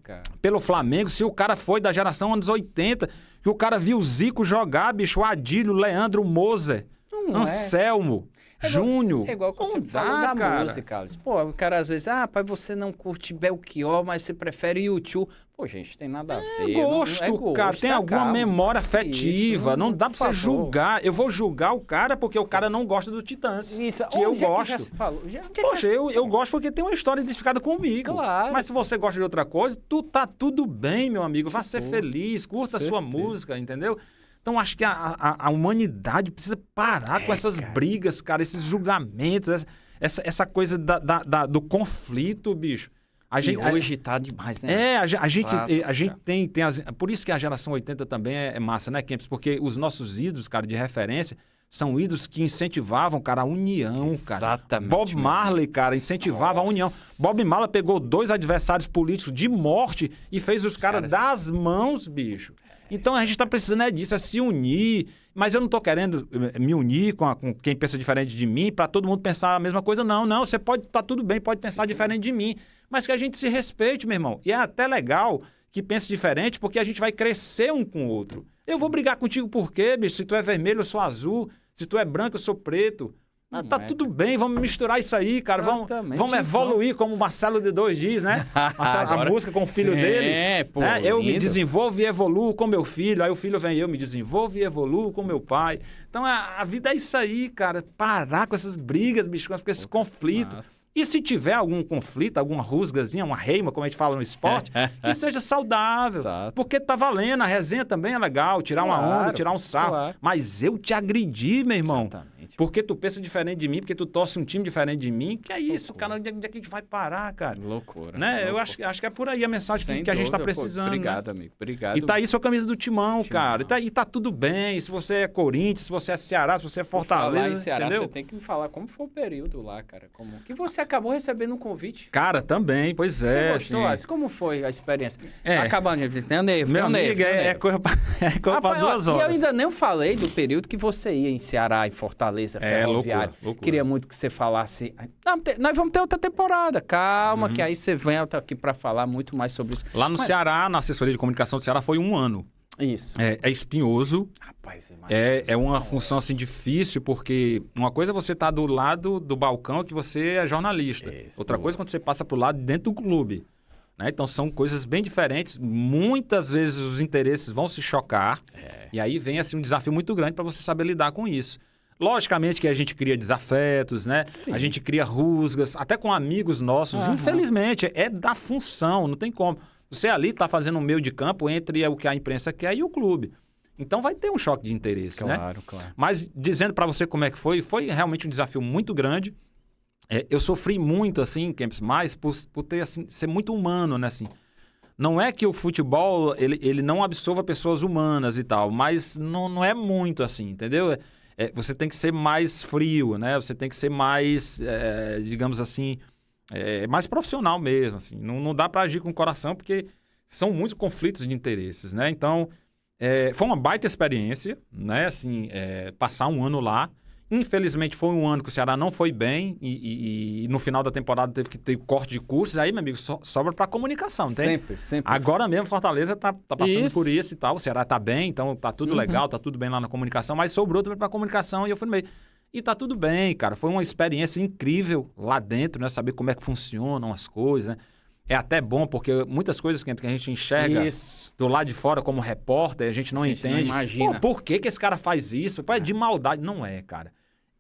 Speaker 1: cara
Speaker 3: pelo Flamengo, se o cara foi da geração anos 80, que o cara viu o Zico jogar, bicho, o Adílio, o Leandro, o Moser, Anselmo, Júnior.
Speaker 1: É igual que você falou da música, Alice. Pô, o cara às vezes, pai, você não curte Belchior, mas você prefere YouTube. Pô, gente, tem nada a ver.
Speaker 3: Gosto, cara. Tem alguma memória afetiva. Não dá pra você julgar. Eu vou julgar o cara porque o cara não gosta do Titãs. Isso. Que eu gosto. Já se falou? Poxa, eu gosto porque tem uma história identificada comigo.
Speaker 1: Claro.
Speaker 3: Mas se você gosta de outra coisa, tá tudo bem, meu amigo. Vá ser feliz, curta a sua música, entendeu? Então, acho que a humanidade precisa parar com essas brigas, cara, esses julgamentos, essa coisa do conflito, bicho.
Speaker 1: Hoje tá demais, né?
Speaker 3: A gente tem por isso que a geração 80 também é massa, né, Kempis? Porque os nossos ídolos, cara, de referência, são ídolos que incentivavam, cara, a união, cara.
Speaker 1: Exatamente.
Speaker 3: Bob Marley, cara, incentivava a união. Bob Marley pegou 2 adversários políticos de morte e fez os caras das mãos, bicho. Então a gente está precisando disso, é se unir. Mas eu não estou querendo me unir com quem pensa diferente de mim para todo mundo pensar a mesma coisa. Não, você pode estar tudo bem, pode pensar diferente de mim. Mas que a gente se respeite, meu irmão. E é até legal que pense diferente, porque a gente vai crescer um com o outro. Eu vou brigar contigo por quê, bicho? Se tu é vermelho, eu sou azul. Se tu é branco, eu sou preto. Tudo bem, vamos misturar isso aí, cara. Vamos evoluir, como o Marcelo D2 diz, né? A música com o filho dele.
Speaker 1: Pô,
Speaker 3: eu me desenvolvo e evoluo com meu filho. Aí o filho vem, eu me desenvolvo e evoluo com meu pai. Então a vida é isso aí, cara. Parar com essas brigas, bicho, com esses conflitos. E se tiver algum conflito, alguma rusgazinha, uma reima, como a gente fala no esporte, que seja saudável. Exato. Porque tá valendo, a resenha também é legal, tirar uma onda, tirar um sarro. Mas eu te agredi, meu irmão. Exatamente. Porque tu pensa diferente de mim, porque tu torce um time diferente de mim. Que é isso, cara? Onde é que a gente vai parar, cara?
Speaker 1: Loucura.
Speaker 3: Né?
Speaker 1: Loucura.
Speaker 3: Eu acho que é por aí a mensagem que a gente tá precisando.
Speaker 1: Obrigado,
Speaker 3: né?
Speaker 1: amigo. Obrigado.
Speaker 3: E tá aí sua camisa do Timão, cara. E tá tudo bem. Se você é Corinthians, se você é Ceará, se você é Fortaleza, falar em Ceará, entendeu?
Speaker 1: Você tem que me falar como foi o período lá, cara. Que você acabou recebendo um convite.
Speaker 3: Cara, também, pois é.
Speaker 1: Você gostou, Alice? Como foi a experiência? Acabando de
Speaker 3: meu amigo, é coisa pra 2 horas.
Speaker 1: E eu ainda nem falei do período que você ia em Ceará, em Fortaleza, Ferroviário. Loucura. Queria muito que você falasse. Nós vamos ter outra temporada, calma, que aí você vem aqui pra falar muito mais sobre isso.
Speaker 3: Lá no Ceará, na assessoria de comunicação do Ceará, foi 1 ano.
Speaker 1: Isso.
Speaker 3: É espinhoso.
Speaker 1: Rapaz,
Speaker 3: é uma função assim difícil, porque uma coisa é você estar do lado do balcão que você é jornalista. Outra coisa é quando você passa pro lado dentro do clube. Né? Então são coisas bem diferentes. Muitas vezes os interesses vão se chocar. E aí vem assim, um desafio muito grande para você saber lidar com isso. Logicamente que a gente cria desafetos, né? Sim. A gente cria rusgas, até com amigos nossos. Infelizmente, é da função, não tem como. Você ali está fazendo um meio de campo entre o que a imprensa quer e o clube. Então vai ter um choque de interesse, né?
Speaker 1: Claro.
Speaker 3: Mas dizendo para você como é que foi realmente um desafio muito grande. Eu sofri muito, assim, Kempis, mais por ter, assim, ser muito humano, né? Assim, não é que o futebol ele não absorva pessoas humanas e tal, mas não é muito assim, entendeu? Você tem que ser mais frio, né? Você tem que ser mais, digamos assim, mais profissional mesmo. Assim. Não dá para agir com o coração, porque são muitos conflitos de interesses, né? Então, foi uma baita experiência, né? Assim, passar 1 ano lá. Infelizmente, foi 1 ano que o Ceará não foi bem e no final da temporada teve que ter corte de cursos. Aí, meu amigo, sobra para comunicação, não tem?
Speaker 1: Sempre.
Speaker 3: Agora mesmo, Fortaleza tá passando por isso e tal. O Ceará tá bem, então tá tudo legal, tá tudo bem lá na comunicação. Mas sobrou também para comunicação e eu fui no meio. E tá tudo bem, cara. Foi uma experiência incrível lá dentro, né? Saber como é que funcionam as coisas, né? É até bom, porque muitas coisas que a gente enxerga do lado de fora como repórter, a gente não entende. Não
Speaker 1: imagina.
Speaker 3: Pô, por que esse cara faz isso? Pô, é de maldade. Não é, cara.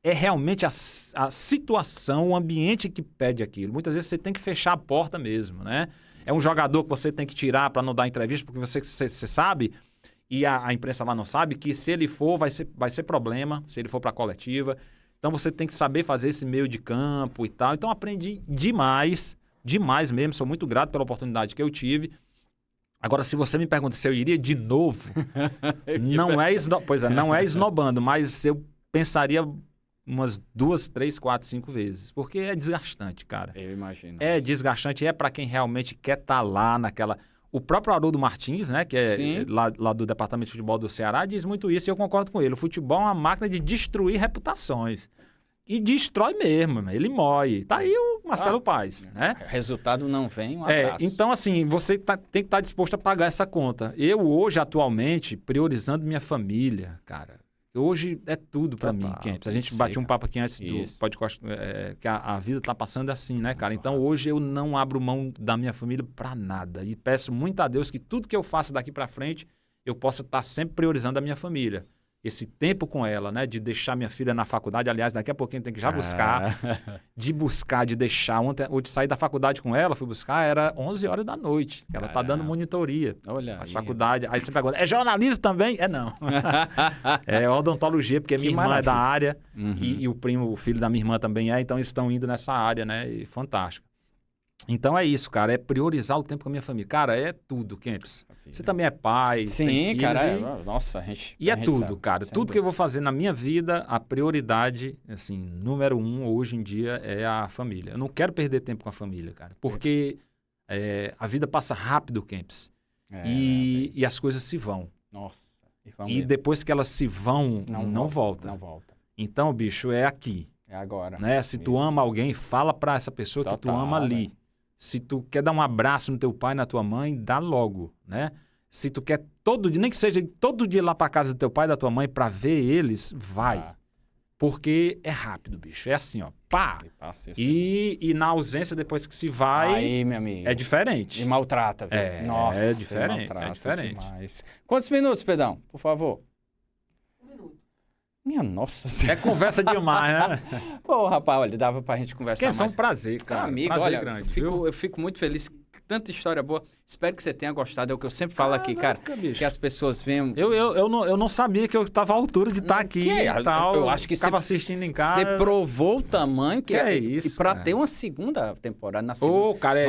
Speaker 3: É realmente a situação, o ambiente que pede aquilo. Muitas vezes você tem que fechar a porta mesmo, né? É um jogador que você tem que tirar para não dar entrevista, porque você sabe, e a imprensa lá não sabe, que se ele for, vai ser problema, se ele for para a coletiva. Então você tem que saber fazer esse meio de campo e tal. Então aprendi demais mesmo. Sou muito grato pela oportunidade que eu tive. Agora, se você me pergunta se eu iria de novo, não é esnobando, mas eu pensaria umas 2, 3, 4, 5 vezes. Porque é desgastante, cara.
Speaker 1: Eu imagino.
Speaker 3: É desgastante, é para quem realmente quer estar lá naquela... O próprio Haroldo Martins, né, que é lá do Departamento de Futebol do Ceará, diz muito isso e eu concordo com ele. O futebol é uma máquina de destruir reputações. E destrói mesmo, ele mói. Tá aí o Marcelo Paes, né?
Speaker 1: O resultado não vem, um abraço.
Speaker 3: Então, assim, você tem que estar disposto a pagar essa conta. Eu hoje, atualmente, priorizando minha família, cara. Hoje é tudo pra mim, Kempis. A gente bateu um papo aqui antes do podcast, que a vida tá passando assim, né, cara? Então, hoje eu não abro mão da minha família pra nada. E peço muito a Deus que tudo que eu faço daqui pra frente, eu possa estar sempre priorizando a minha família. Esse tempo com ela, né? De deixar minha filha na faculdade. Aliás, daqui a pouquinho tem que já buscar. De deixar. Ontem, de sair da faculdade com ela, fui buscar, era 11 horas da noite. Ela tá dando monitoria. Olha aí. Faculdade. Aí você pergunta, é jornalismo também? Não. É odontologia, porque minha irmã é da área. E o filho da minha irmã também é. Então, eles estão indo nessa área, né? E fantástico. Então é isso, cara, é priorizar o tempo com a minha família. Cara, é tudo, Kempis. Você também é pai, tem filhos,
Speaker 1: cara, nossa, a gente...
Speaker 3: E é tudo, cara. Tudo que eu vou fazer na minha vida, a prioridade, assim, número 1 hoje em dia é a família. Eu não quero perder tempo com a família, cara, porque a vida passa rápido, Kempis, e as coisas se vão.
Speaker 1: Nossa.
Speaker 3: E depois que elas se vão, não volta.
Speaker 1: Não volta.
Speaker 3: Então, bicho, é aqui.
Speaker 1: É agora.
Speaker 3: Né? Se tu ama alguém, fala pra essa pessoa que tu ama ali. Se tu quer dar um abraço no teu pai, na tua mãe, dá logo, né? Se tu quer todo dia, nem que seja todo dia lá pra casa do teu pai e da tua mãe pra ver eles, vai. Porque é rápido, bicho. É assim, ó. Pá! E na ausência, depois que se vai,
Speaker 1: aí, meu amigo,
Speaker 3: é diferente.
Speaker 1: E maltrata, velho.
Speaker 3: Nossa, é diferente. É diferente.
Speaker 1: Demais. Quantos minutos, Pedão? Por favor. Minha nossa senhora.
Speaker 3: É conversa demais, né?
Speaker 1: Pô, rapaz, olha, dava pra gente conversar mais.
Speaker 3: É um prazer, cara.
Speaker 1: Amigo,
Speaker 3: prazer
Speaker 1: olha,
Speaker 3: grande,
Speaker 1: eu fico muito feliz. Tanta história boa. Espero que você tenha gostado. É o que eu sempre falo aqui, cara. Bicho. Que as pessoas venham...
Speaker 3: Eu não sabia que eu estava à altura de estar aqui e tal.
Speaker 1: Eu acho que você estava
Speaker 3: assistindo em casa.
Speaker 1: Você provou o tamanho que
Speaker 3: é isso.
Speaker 1: E pra ter uma segunda temporada na segunda.
Speaker 3: Cara,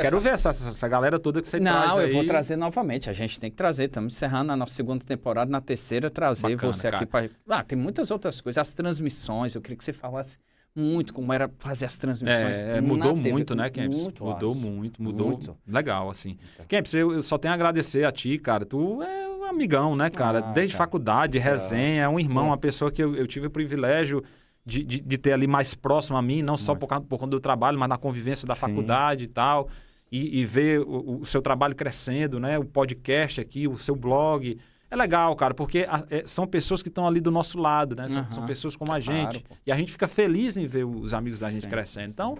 Speaker 3: quero ver essa galera toda que você traz aí.
Speaker 1: Não, eu vou trazer novamente. A gente tem que trazer. Estamos encerrando a nossa segunda temporada. Na terceira, trazer bacana, você aqui para... tem muitas outras coisas. As transmissões. Eu queria que você falasse muito como era fazer as transmissões.
Speaker 3: Mudou muito, né, Kempis? Mudou muito. Legal, assim. Então. Kempis, eu só tenho a agradecer a ti, cara. Tu é um amigão, né, cara? Desde faculdade, resenha, é um irmão, uma pessoa que eu tive o privilégio de ter ali mais próximo a mim, não só por conta do trabalho, mas na convivência da faculdade e tal. E ver o seu trabalho crescendo, né? O podcast aqui, o seu blog... É legal, cara, porque são pessoas que estão ali do nosso lado, né? São pessoas como a gente. E a gente fica feliz em ver os amigos da gente crescendo. Então,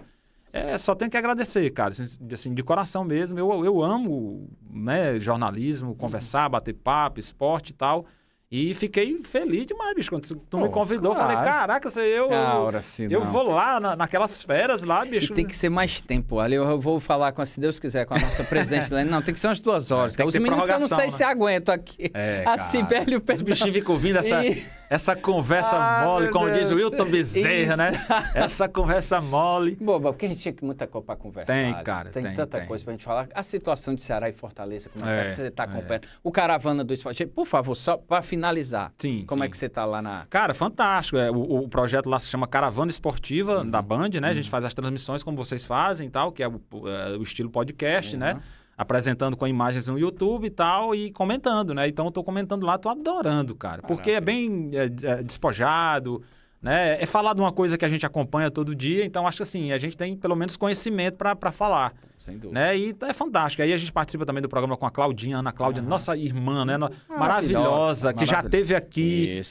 Speaker 3: só tenho que agradecer, cara. Assim, de coração mesmo. Eu amo, né, jornalismo, conversar, bater papo, esporte e tal. E fiquei feliz demais, bicho. Quando tu me convidou, eu falei, caraca, eu vou lá naquelas férias lá, bicho.
Speaker 1: E tem que ser mais tempo. Ali eu vou falar, se Deus quiser, com a nossa presidente. Não, tem que ser umas 2 horas. Os meninos que eu não sei se aguentam aqui. Assim, velho,
Speaker 3: os bichinhos ficam ouvindo essa conversa mole, como diz o Wilton Bezerra, né? Essa conversa mole.
Speaker 1: Boba, porque a gente tinha muita coisa pra conversar. Tem tanta coisa pra gente falar. A situação de Ceará e Fortaleza, como é que você tá acompanhando? O Caravana do Esporte. Por favor, só pra finalizar. Como é que você tá lá na...
Speaker 3: Cara, fantástico. O projeto lá se chama Caravana Esportiva da Band, né? A gente faz as transmissões como vocês fazem e tal, que é o estilo podcast, né? Apresentando com imagens no YouTube e tal, e comentando, né? Então eu tô comentando lá, tô adorando, cara. Porque é bem despojado, né? É falar de uma coisa que a gente acompanha todo dia, então acho que assim, a gente tem pelo menos conhecimento para falar.
Speaker 1: sem dúvida.
Speaker 3: Né? E é fantástico. Aí a gente participa também do programa com a Claudinha, Ana Cláudia, nossa irmã, né? Maravilhosa, que já teve aqui,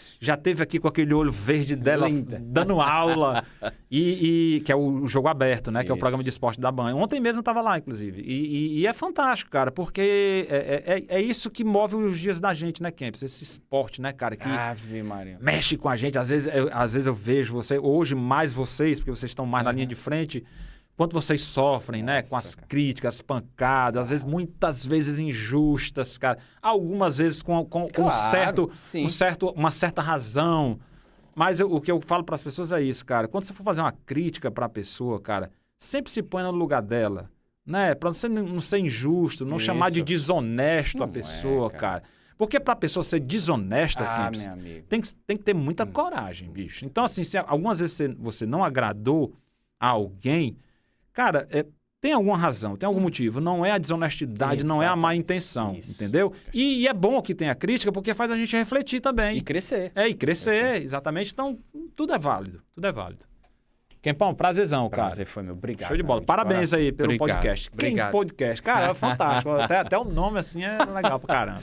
Speaker 3: com aquele olho verde dela, dando aula, e que é o Jogo Aberto, né? Que é o programa de esporte da Band. Ontem mesmo estava lá, inclusive. E é fantástico, cara, porque é isso que move os dias da gente, né, Kempis? Esse esporte, né, cara, que
Speaker 1: Ave Maria.
Speaker 3: mexe com a gente. Às vezes eu vejo você, hoje mais vocês, porque vocês estão mais na linha de frente, quanto vocês sofrem, né? Com as críticas, as pancadas, às vezes, muitas vezes injustas, cara. Algumas vezes com uma certa razão. Mas o que eu falo para as pessoas é isso, cara. Quando você for fazer uma crítica para a pessoa, cara, sempre se põe no lugar dela, né? Para você não ser injusto, não chamar de desonesto a pessoa, cara. Porque para a pessoa ser desonesta, tem que ter muita coragem, bicho. Então, assim, se algumas vezes você não agradou a alguém, cara, tem alguma razão, tem algum motivo. Não é a desonestidade, não é a má intenção, entendeu? E é bom que tenha crítica, porque faz a gente refletir também.
Speaker 1: E crescer.
Speaker 3: E crescer, exatamente. Então, tudo é válido, Kempão, prazerzão, cara.
Speaker 1: Prazer foi meu. Obrigado.
Speaker 3: Show de bola. Parabéns aí pelo podcast.
Speaker 1: Obrigado.
Speaker 3: Podcast? Cara, é fantástico. Até o nome, assim, é legal pra caramba.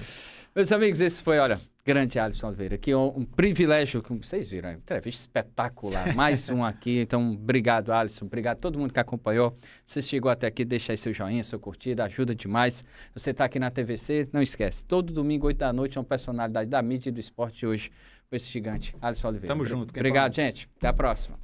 Speaker 1: Meus amigos, esse foi, grande Alisson Oliveira. Aqui um privilégio, como vocês viram, entrevista espetacular. Mais um aqui. Então, obrigado, Alisson. Obrigado a todo mundo que acompanhou. Se você chegou até aqui, deixa aí seu joinha, sua curtida, ajuda demais. Você está aqui na TVC, não esquece. Todo domingo, 8 da noite, uma personalidade da mídia e do esporte hoje com esse gigante, Alisson Oliveira.
Speaker 3: Tamo junto.
Speaker 1: Obrigado, gente. Até a próxima.